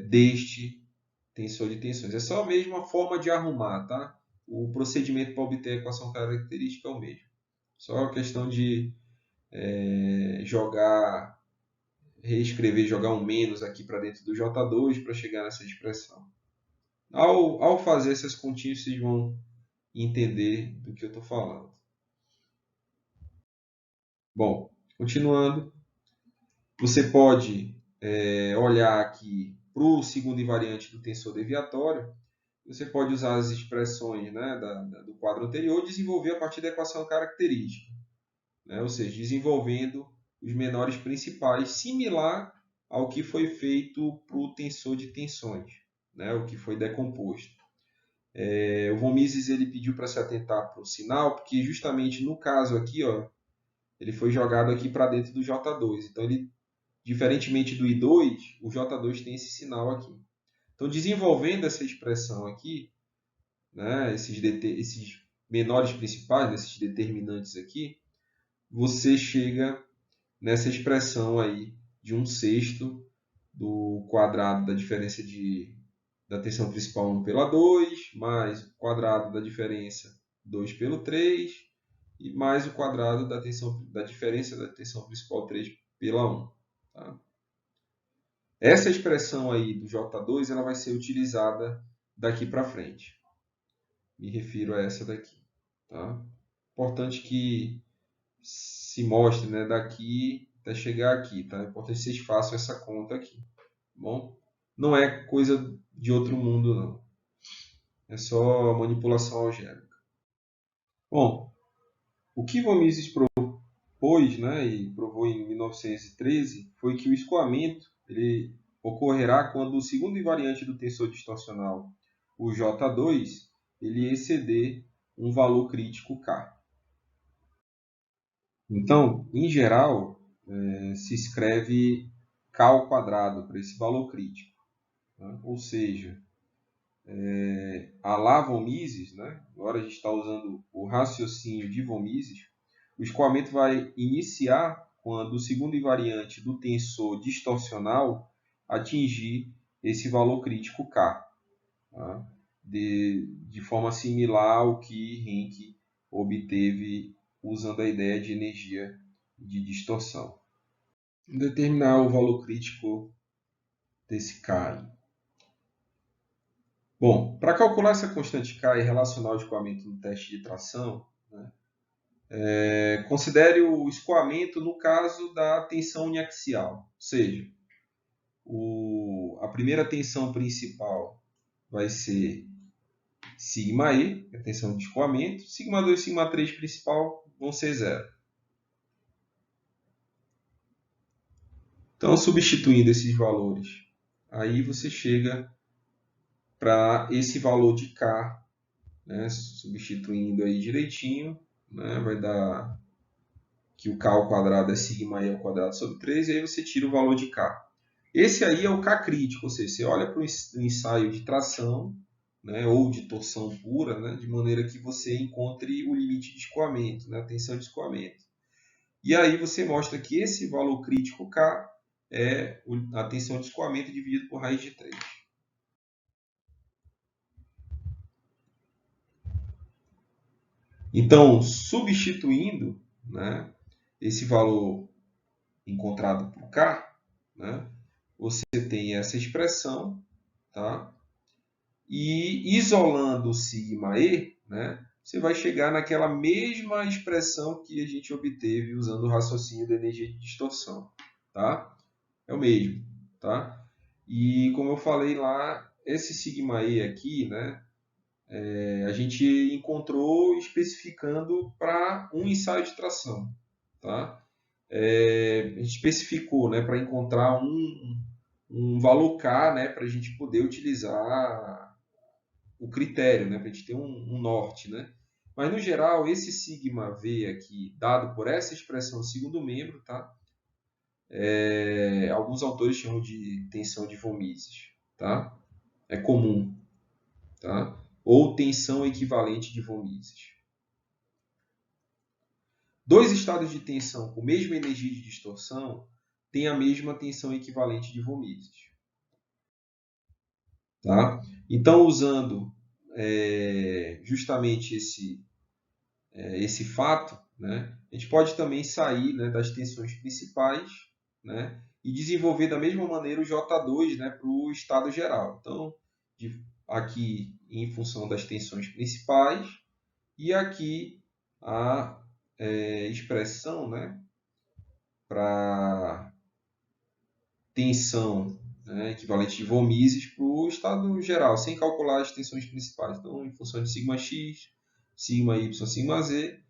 deste tensor de tensões. É só a mesma forma de arrumar, tá? O procedimento para obter a equação característica é o mesmo. Só a questão de reescrever, jogar um menos aqui para dentro do J2 para chegar nessa expressão. Ao fazer essas continhas, vocês vão entender do que eu estou falando. Bom, continuando, você pode olhar aqui para o segundo invariante do tensor deviatório. Você pode usar as expressões, né, do quadro anterior e desenvolver a partir da equação característica, né? Ou seja, desenvolvendo os menores principais, similar ao que foi feito para o tensor de tensões, né, o que foi decomposto. O von Mises ele pediu para se atentar para o sinal, porque justamente no caso aqui, ó, ele foi jogado aqui para dentro do J2. Então, diferentemente do I2, o J2 tem esse sinal aqui. Então, desenvolvendo essa expressão aqui, né, esses menores principais, esses determinantes aqui, você chega nessa expressão aí de 1/6 do quadrado da diferença da tensão principal 1 pela 2, mais o quadrado da diferença 2 pelo 3, e mais o quadrado da diferença da tensão principal 3 pela 1. Tá? Essa expressão aí do J2 ela vai ser utilizada daqui para frente. Me refiro a essa daqui. Tá? Importante que se mostre, né, daqui até chegar aqui. Tá? É importante que vocês façam essa conta aqui. Tá bom? Não é coisa de outro mundo, não. É só manipulação algébrica. Bom, o que von Mises propôs, né, e provou em 1913 foi que o escoamento ele ocorrerá quando o segundo invariante do tensor distorcional, o J2, ele exceder um valor crítico K. Então, em geral, se escreve K ao quadrado para esse valor crítico. Né? Ou seja, a lá von Mises, né? Agora a gente está usando o raciocínio de von Mises, o escoamento vai iniciar quando o segundo invariante do tensor distorcional atingir esse valor crítico K, tá? de forma similar ao que Henke obteve usando a ideia de energia de distorção. Determinar o valor crítico desse K aí. Bom, para calcular essa constante K e relacionar o escoamento no teste de tração, né, considere o escoamento no caso da tensão uniaxial, ou seja, a primeira tensão principal vai ser σe, que é a tensão de escoamento, σ2 e σ3 principal vão ser zero. Então, substituindo esses valores, aí você chega para esse valor de K, né, substituindo aí direitinho, né, vai dar que o K ao quadrado é σe ao quadrado sobre 3, e aí você tira o valor de K. Esse aí é o K crítico, ou seja, você olha para o ensaio de tração, né, ou de torção pura, né, de maneira que você encontre o limite de escoamento, né, a tensão de escoamento. E aí você mostra que esse valor crítico K é a tensão de escoamento dividido por raiz de 3. Então, substituindo, né, esse valor encontrado por K, né, você tem essa expressão, tá? E isolando o σe, né, você vai chegar naquela mesma expressão que a gente obteve usando o raciocínio da energia de distorção. Tá? É o mesmo. Tá? E como eu falei lá, esse σe aqui, né, a gente encontrou especificando para um ensaio de tração. Tá? A gente especificou, né, para encontrar um valor K, né, para a gente poder utilizar o critério, né, para a gente ter um norte. Né? Mas, no geral, esse σv aqui, dado por essa expressão segundo membro, tá? Alguns autores chamam de tensão de von Mises. Tá? É comum. Tá? Ou tensão equivalente de von Mises. Dois estados de tensão com mesma energia de distorção têm a mesma tensão equivalente de von Mises. Tá? Então, usando justamente esse fato, né, a gente pode também sair, né, das tensões principais, né, e desenvolver da mesma maneira o J2, né, para o estado geral. Então, aqui em função das tensões principais e aqui a expressão, né, para tensão, né, equivalente de von Mises para o estado geral, sem calcular as tensões principais. Então, em função de σx, σy, σz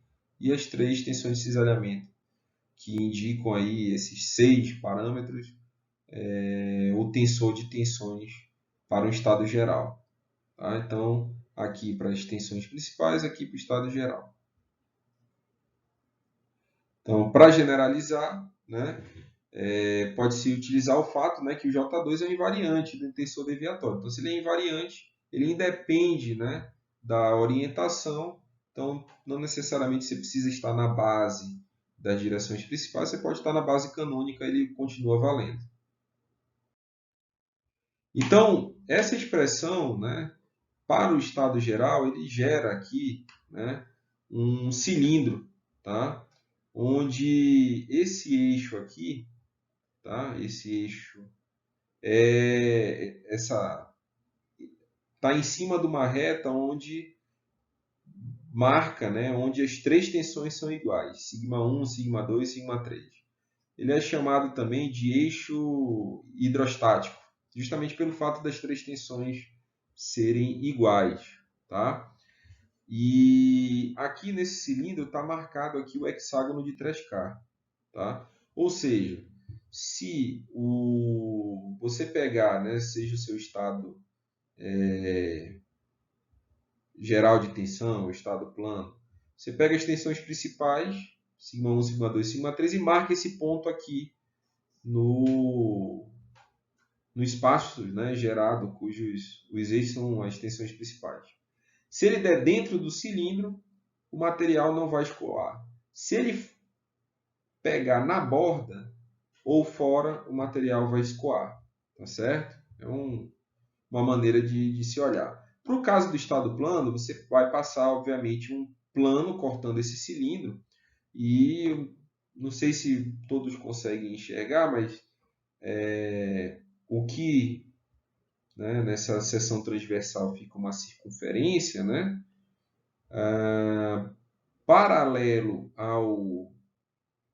e as três tensões de cisalhamento, que indicam aí esses 6 parâmetros, o tensor de tensões para o estado geral. Tá? Então, aqui para as tensões principais, aqui para o estado geral. Então, para generalizar, né, pode-se utilizar o fato, né, que o J2 é um invariante do tensor deviatório. Então, se ele é invariante, ele independe, né, da orientação. Então, não necessariamente você precisa estar na base das direções principais, você pode estar na base canônica e ele continua valendo. Então, essa expressão, né, para o estado geral, ele gera aqui, né, um cilindro, tá? Onde esse eixo aqui, tá? Esse eixo está em cima de uma reta onde marca, né, onde as três tensões são iguais, σ1, σ2, σ3. Ele é chamado também de eixo hidrostático, justamente pelo fato das três tensões serem iguais. Tá? E aqui nesse cilindro está marcado aqui o hexágono de 3K. Tá? Ou seja, se você pegar, né, seja o seu estado geral de tensão, o estado plano, você pega as tensões principais, σ1, σ2, σ3, e marca esse ponto aqui no espaço, né, gerado, cujos os eixos são as tensões principais. Se ele der dentro do cilindro, o material não vai escoar. Se ele pegar na borda ou fora, o material vai escoar. Tá certo? É uma maneira de se olhar. Para o caso do estado plano, você vai passar, obviamente, um plano cortando esse cilindro. E não sei se todos conseguem enxergar, mas o que, né, nessa seção transversal fica uma circunferência, né, paralelo ao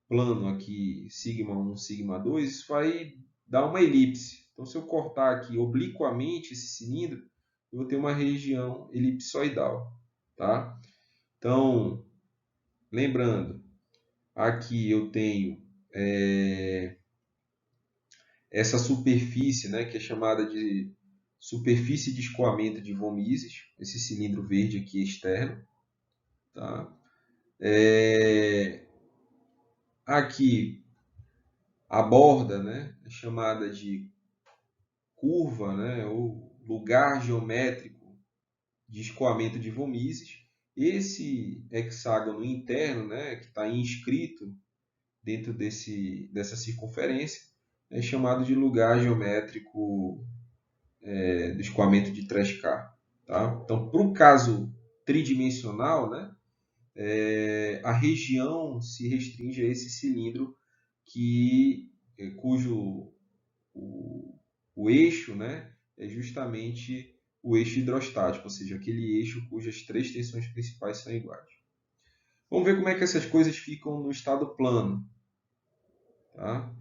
plano aqui, sigma 1, sigma 2, isso vai dar uma elipse. Então, se eu cortar aqui obliquamente esse cilindro, eu vou ter uma região elipsoidal. Tá? Então, lembrando, aqui eu tenho essa superfície, né, que é chamada de superfície de escoamento de von Mises, esse cilindro verde aqui externo. Tá? Aqui a borda, né, é chamada de curva, né, ou lugar geométrico de escoamento de von Mises. Esse hexágono interno, né, que está inscrito dentro dessa circunferência, é chamado de lugar geométrico do escoamento de 3K. Tá? Então, para o caso tridimensional, né, a região se restringe a esse cilindro cujo o eixo, né, é justamente o eixo hidrostático, ou seja, aquele eixo cujas três tensões principais são iguais. Vamos ver como é que essas coisas ficam no estado plano. Tá?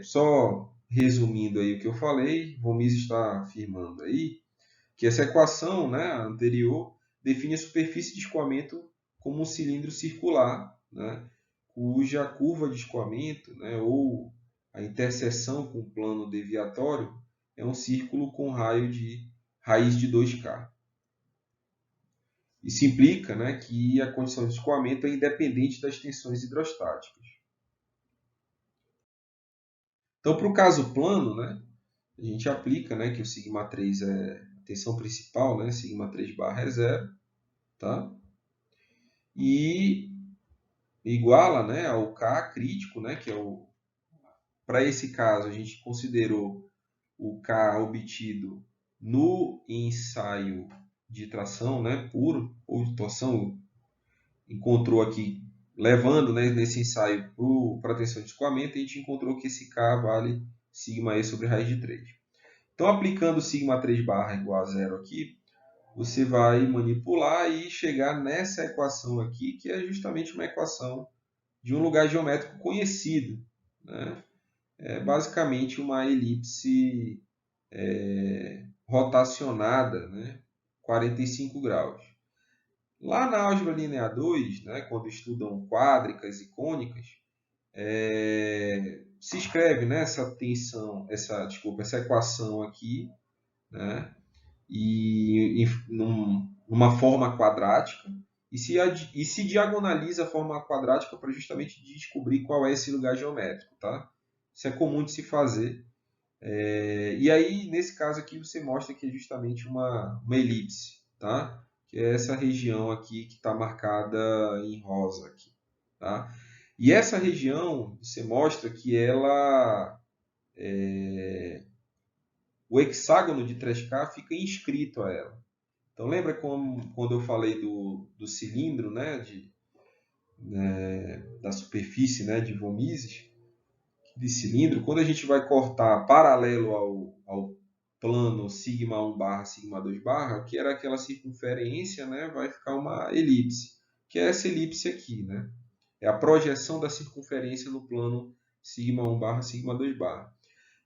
Só resumindo aí o que eu falei, von Mises está afirmando aí que essa equação, né, anterior, define a superfície de escoamento como um cilindro circular, né, cuja curva de escoamento, né, ou a interseção com o plano deviatório é um círculo com raio de raiz de 2K. Isso implica, né, que a condição de escoamento é independente das tensões hidrostáticas. Então, para o caso plano, né, a gente aplica, né, que o σ3 é a tensão principal, né, σ3 barra é zero, tá? E iguala, né, ao K crítico, né, que é para esse caso a gente considerou o K obtido no ensaio de tração, né, puro ou de torção, encontrou aqui levando, né, nesse ensaio para a tensão de escoamento, a gente encontrou que esse K vale σe sobre raiz de 3. Então, aplicando σ3 barra igual a zero aqui, você vai manipular e chegar nessa equação aqui, que é justamente uma equação de um lugar geométrico conhecido. Né? É basicamente uma elipse rotacionada, né? 45 graus. Lá na álgebra linear 2, né, quando estudam quádricas e cônicas, se escreve, né, essa equação aqui, né, numa forma quadrática, e se diagonaliza a forma quadrática para justamente descobrir qual é esse lugar geométrico. Tá? Isso é comum de se fazer. E aí, nesse caso aqui, você mostra que é justamente uma elipse, tá? Que é essa região aqui que está marcada em rosa. Aqui, tá? E essa região, você mostra que ela o hexágono de 3K fica inscrito a ela. Então, lembra quando eu falei do cilindro, né, da superfície, né, de von Mises, de cilindro? Quando a gente vai cortar paralelo ao plano sigma 1 barra sigma 2 barra, que era aquela circunferência, né, vai ficar uma elipse, que é essa elipse aqui. Né? É a projeção da circunferência no plano sigma 1 barra sigma 2 barra.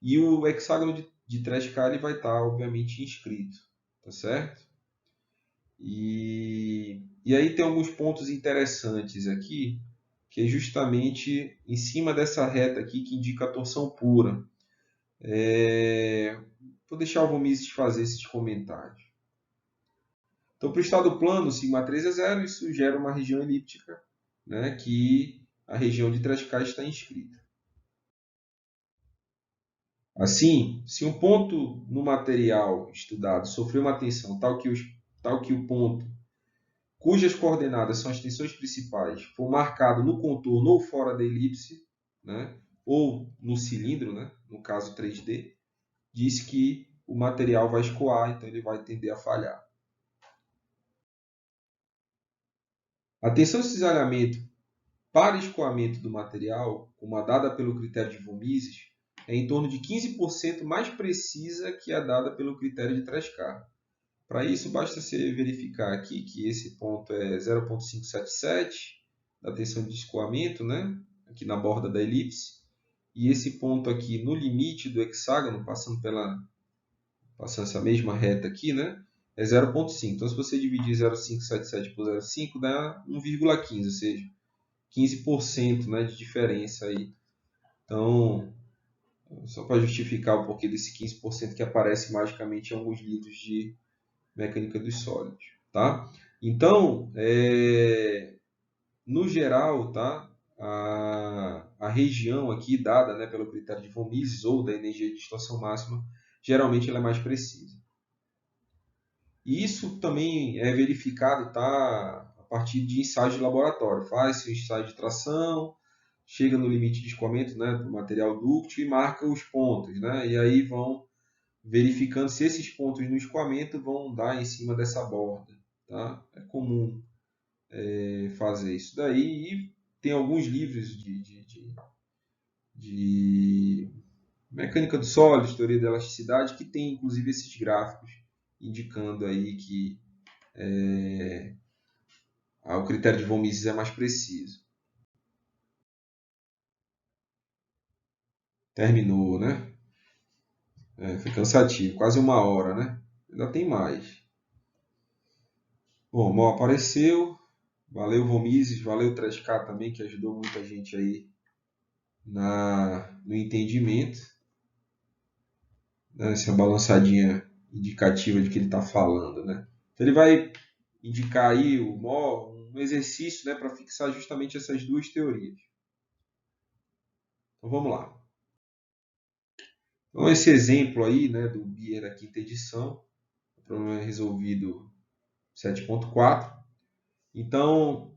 E o hexágono de 3K ele vai estar, obviamente, inscrito. Tá certo? E aí tem alguns pontos interessantes aqui, que é justamente em cima dessa reta aqui que indica a torção pura. Vou deixar o von Mises fazer esses comentários. Então, para o estado plano, σ3 é zero, isso gera uma região elíptica, né, que a região de 3K está inscrita. Assim, se um ponto no material estudado sofreu uma tensão tal que o ponto cujas coordenadas são as tensões principais for marcado no contorno ou fora da elipse, né, ou no cilindro, né, no caso 3D, diz que o material vai escoar, então ele vai tender a falhar. A tensão de cisalhamento para escoamento do material, como a dada pelo critério de von Mises, é em torno de 15% mais precisa que a dada pelo critério de Tresca. Para isso, basta você verificar aqui que esse ponto é 0,577 da tensão de escoamento, né? Aqui na borda da elipse, e esse ponto aqui no limite do hexágono, passando essa mesma reta aqui, né? É 0,5. Então, se você dividir 0,577 por 0,5, dá 1,15, ou seja, 15%, né, de diferença aí. Então, só para justificar um pouquinho desse 15% que aparece magicamente em alguns livros de mecânica dos sólidos, tá? Então, no geral, tá? A região aqui dada, né, pelo critério de von Mises ou da energia de distorção máxima, geralmente ela é mais precisa. E isso também é verificado, tá, a partir de ensaios de laboratório. Faz-se um ensaio de tração, chega no limite de escoamento, né, do material dúctil e marca os pontos, né? E aí vão verificando se esses pontos no escoamento vão dar em cima dessa borda, tá? É comum fazer isso daí, e tem alguns livros de mecânica dos sólidos, teoria da elasticidade, que tem inclusive esses gráficos indicando aí que o critério de von Mises é mais preciso. Terminou, né? Foi cansativo, quase 1 hora, né? Ainda tem mais. Bom, mal apareceu. Valeu, von Mises. Valeu, 3K também, que ajudou muita gente aí no entendimento. Né? Essa balançadinha indicativa de que ele está falando, né? Então, ele vai indicar aí um exercício, né, para fixar justamente essas duas teorias. Então, vamos lá. Então, esse exemplo aí, né, do Beer da quinta edição, o problema é resolvido 7.4. Então,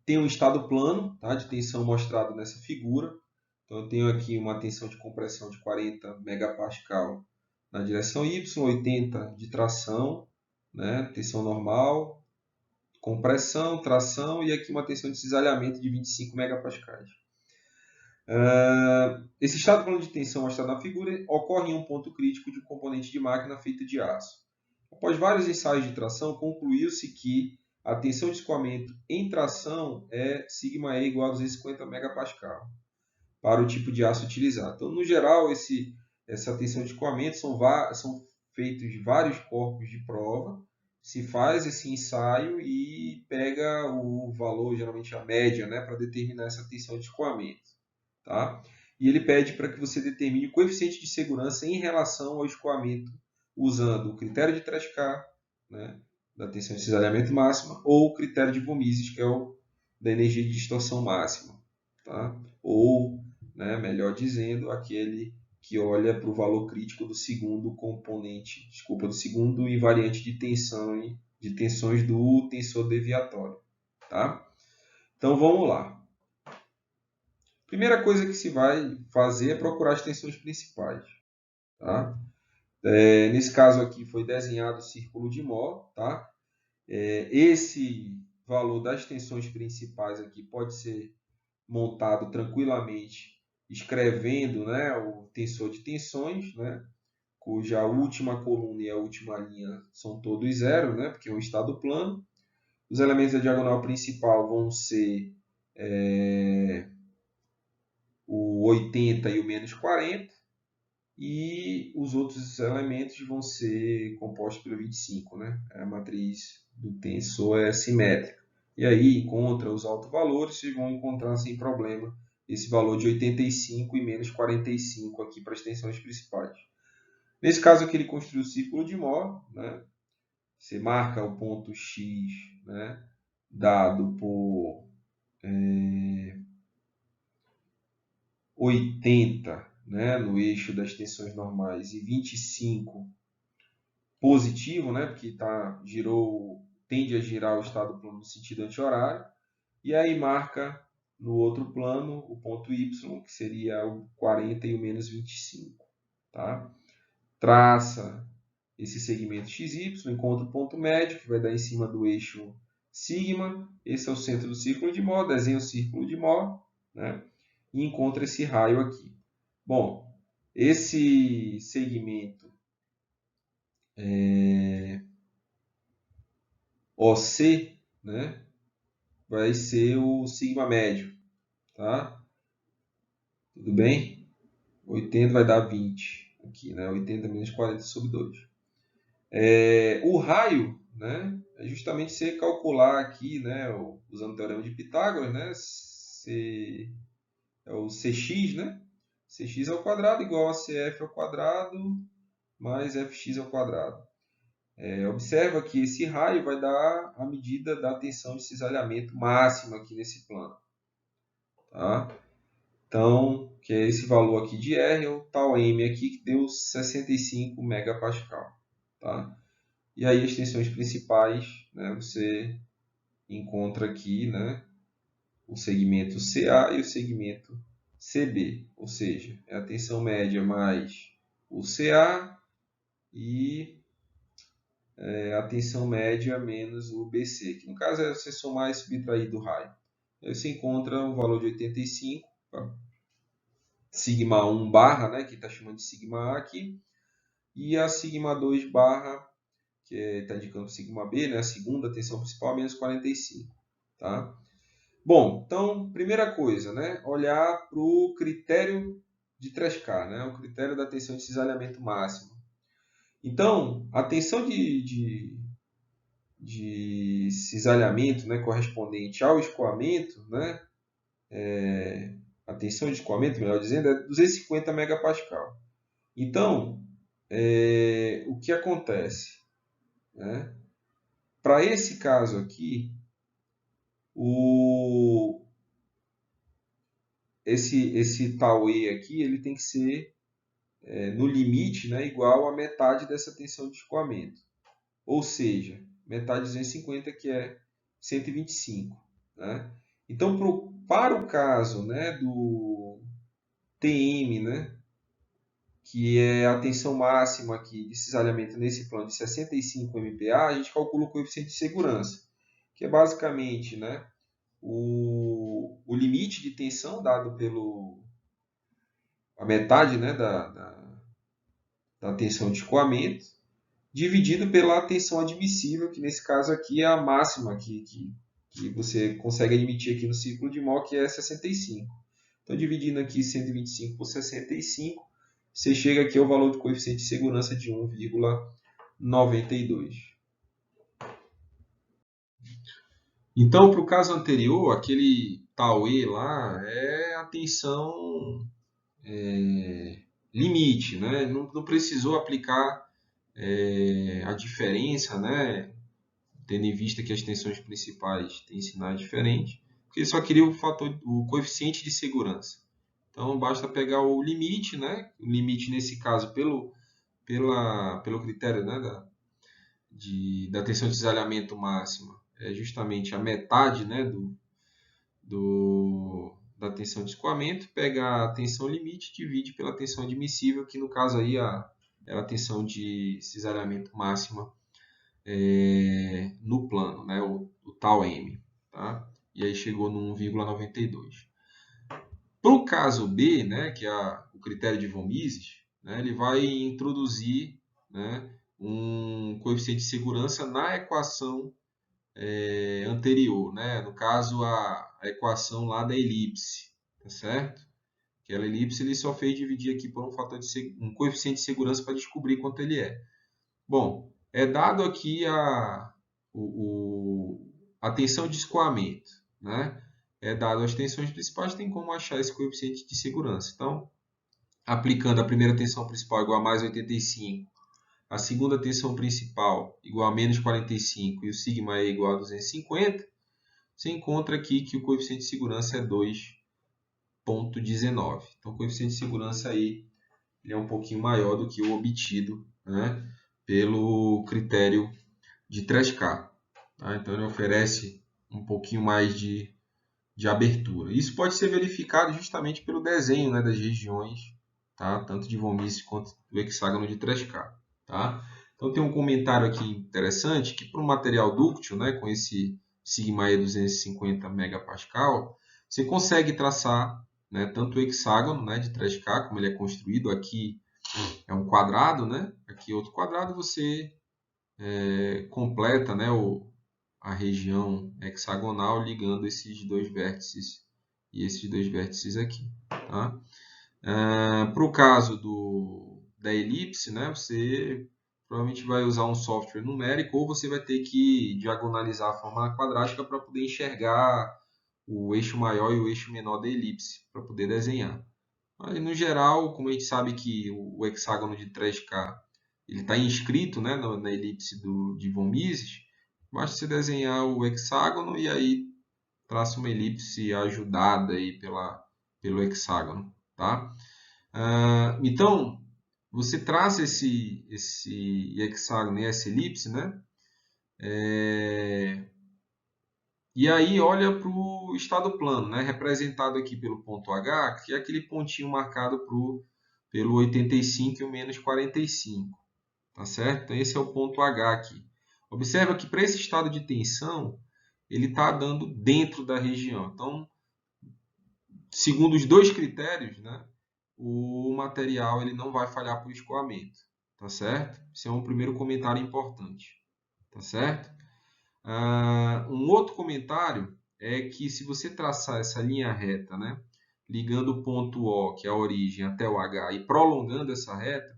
tem um estado plano, tá, de tensão mostrado nessa figura. Então, eu tenho aqui uma tensão de compressão de 40 megapascal na direção Y, 80 de tração, né, tensão normal, compressão, tração, e aqui uma tensão de cisalhamento de 25 megapascais. Esse estado plano de tensão mostrado na figura ocorre em um ponto crítico de um componente de máquina feito de aço. Após vários ensaios de tração, concluiu-se que a tensão de escoamento em tração é σE igual a 250 megapascal para o tipo de aço utilizado. Então, no geral, essa tensão de escoamento são feitos vários corpos de prova, se faz esse ensaio e pega o valor, geralmente a média, né, para determinar essa tensão de escoamento. Tá? E ele pede para que você determine o coeficiente de segurança em relação ao escoamento usando o critério de Tresca, né, da tensão de cisalhamento máxima, ou o critério de von Mises, que é o da energia de distorção máxima. Tá? Ou, né, melhor dizendo, aquele que olha para o valor crítico do segundo componente, do segundo invariante de tensões do tensor deviatório. Tá? Então vamos lá. Primeira coisa que se vai fazer é procurar as tensões principais. Tá? Nesse caso aqui foi desenhado o círculo de Mohr. Tá? Esse valor das tensões principais aqui pode ser montado tranquilamente escrevendo, né, o tensor de tensões, né, cuja última coluna e a última linha são todos zero, né, porque é um estado plano. Os elementos da diagonal principal vão ser o 80 e o menos 40, e os outros elementos vão ser compostos pelo 25, né? A matriz do tensor é simétrica. E aí encontra os autovalores, vocês vão encontrar sem problema esse valor de 85 e menos 45 aqui para as tensões principais. Nesse caso aqui ele construiu o círculo de Mohr, né? Você marca o ponto X, né, dado por 80, né, no eixo das tensões normais, e 25 positivo, né, porque tende a girar o estado plano no sentido anti-horário, e aí marca no outro plano o ponto Y, que seria o 40 e o menos 25. Tá? Traça esse segmento XY, encontra o ponto médio, que vai dar em cima do eixo sigma, esse é o centro do círculo de Mohr, desenha o círculo de Mohr, né, e encontra esse raio aqui. Bom, esse segmento OC, né, vai ser o sigma médio, tá? Tudo bem? 80 vai dar 20 aqui, né? 80 menos 40 sobre 2. O raio, né, é justamente você calcular aqui, né, usando o teorema de Pitágoras, né, é o Cx, né? Cx ao quadrado igual a Cf ao quadrado mais Fx ao quadrado. Observa que esse raio vai dar a medida da tensão de cisalhamento máxima aqui nesse plano. Tá? Então, que é esse valor aqui de R, é o tal M aqui, que deu 65 megapascal. Tá? E aí as tensões principais, né, você encontra aqui, né, o segmento CA e o segmento CB. Ou seja, é a tensão média mais o CA e a tensão média menos o BC, que no caso é você somar e subtrair do raio. Aí você encontra um valor de 85, tá? Sigma 1 barra, né, que está chamando de sigma A aqui, e a sigma 2 barra, que está indicando sigma B, né, a segunda tensão principal, menos 45. Tá? Bom, então, primeira coisa, né, olhar para o critério de Tresca, né, o critério da tensão de cisalhamento máximo. Então, a tensão de cisalhamento, né, correspondente ao escoamento, né, a tensão de escoamento, melhor dizendo, é 250 megapascal. Então, o que acontece? Né? Para esse caso aqui, esse tal E aqui, ele tem que ser, no limite, né, igual a metade dessa tensão de escoamento. Ou seja, metade de 250, que é 125. Né? Então, para o caso, né, do TM, né, que é a tensão máxima aqui de cisalhamento nesse plano de 65 MPa, a gente calcula o coeficiente de segurança, que é basicamente, né, o limite de tensão dado a metade, né, da tensão de escoamento, dividido pela tensão admissível, que nesse caso aqui é a máxima que você consegue admitir aqui no círculo de Mohr, que é 65. Então, dividindo aqui 125 por 65, você chega aqui ao valor do coeficiente de segurança de 1,92. Então, para o caso anterior, aquele tal E lá é a tensão limite, né? Não precisou aplicar a diferença, né? Tendo em vista que as tensões principais têm sinais diferentes, porque ele só queria o coeficiente de segurança. Então, basta pegar o limite, né? O limite, nesse caso, pelo critério, né, da tensão de cisalhamento máxima, é justamente a metade, né, da tensão de escoamento, pega a tensão limite e divide pela tensão admissível, que no caso aí era a tensão de cisalhamento máxima no plano, né, o tal M. Tá? E aí chegou no 1,92. Para o caso B, né, que é o critério de von Mises, né, ele vai introduzir, né, um coeficiente de segurança na equação anterior, né? No caso, a equação lá da elipse, tá certo? Aquela elipse ele só fez dividir aqui por um coeficiente de segurança para descobrir quanto ele é. Bom, é dado aqui a tensão de escoamento, né? É dado as tensões principais, tem como achar esse coeficiente de segurança. Então, aplicando a primeira tensão principal igual a mais 85, a segunda tensão principal igual a menos 45 e o sigma E igual a 250, você encontra aqui que o coeficiente de segurança é 2,19. Então, o coeficiente de segurança aí ele é um pouquinho maior do que o obtido, né, pelo critério de Tresca. Tá? Então, ele oferece um pouquinho mais de abertura. Isso pode ser verificado justamente pelo desenho, né, das regiões, tá? Tanto de von Mises quanto do hexágono de Tresca. Tá? Então, tem um comentário aqui interessante que para um material dúctil, né, com esse sigma E 250 megapascal, você consegue traçar, né, tanto o hexágono, né, de 3K, como ele é construído, aqui é um quadrado, né, aqui é outro quadrado, você completa, né, a região hexagonal ligando esses dois vértices e esses dois vértices aqui. Tá? Para o caso da elipse, né, você provavelmente vai usar um software numérico ou você vai ter que diagonalizar a forma quadrática para poder enxergar o eixo maior e o eixo menor da elipse, para poder desenhar. Mas, no geral, como a gente sabe que o hexágono de 3K está inscrito, né, na elipse de von Mises, basta você desenhar o hexágono e aí traça uma elipse ajudada aí pelo hexágono. Tá? Então, você traça esse hexágono e essa elipse, né? E aí olha para o estado plano, né? Representado aqui pelo ponto H, que é aquele pontinho marcado pelo 85 e o menos 45. Tá certo? Então, esse é o ponto H aqui. Observa que para esse estado de tensão, ele está dando dentro da região. Então, segundo os dois critérios, né, o material ele não vai falhar por escoamento. Tá certo? Esse é um primeiro comentário importante. Tá certo? Um outro comentário é que se você traçar essa linha reta, né, ligando o ponto O, que é a origem, até o H, e prolongando essa reta,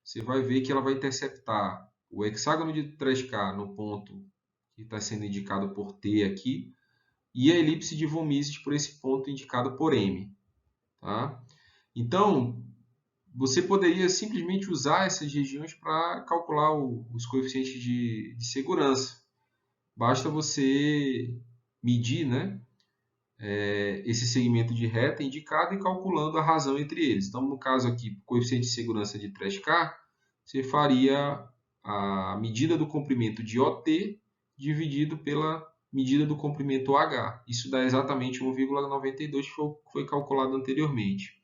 você vai ver que ela vai interceptar o hexágono de 3K no ponto que está sendo indicado por T aqui, e a elipse de von Mises por esse ponto indicado por M. Tá? Então, você poderia simplesmente usar essas regiões para calcular os coeficientes de segurança. Basta você medir, né, esse segmento de reta indicado e calculando a razão entre eles. Então, no caso aqui, coeficiente de segurança de 3K, você faria a medida do comprimento de OT dividido pela medida do comprimento OH. Isso dá exatamente 1,92, que foi calculado anteriormente.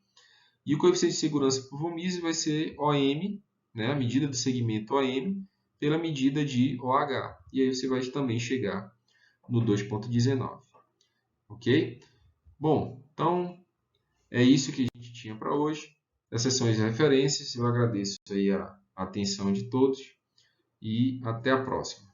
E o coeficiente de segurança por von Mises vai ser OM, né, a medida do segmento OM, pela medida de OH. E aí você vai também chegar no 2,19. Ok? Bom, então é isso que a gente tinha para hoje. Essas são as referências. Eu agradeço aí a atenção de todos e até a próxima.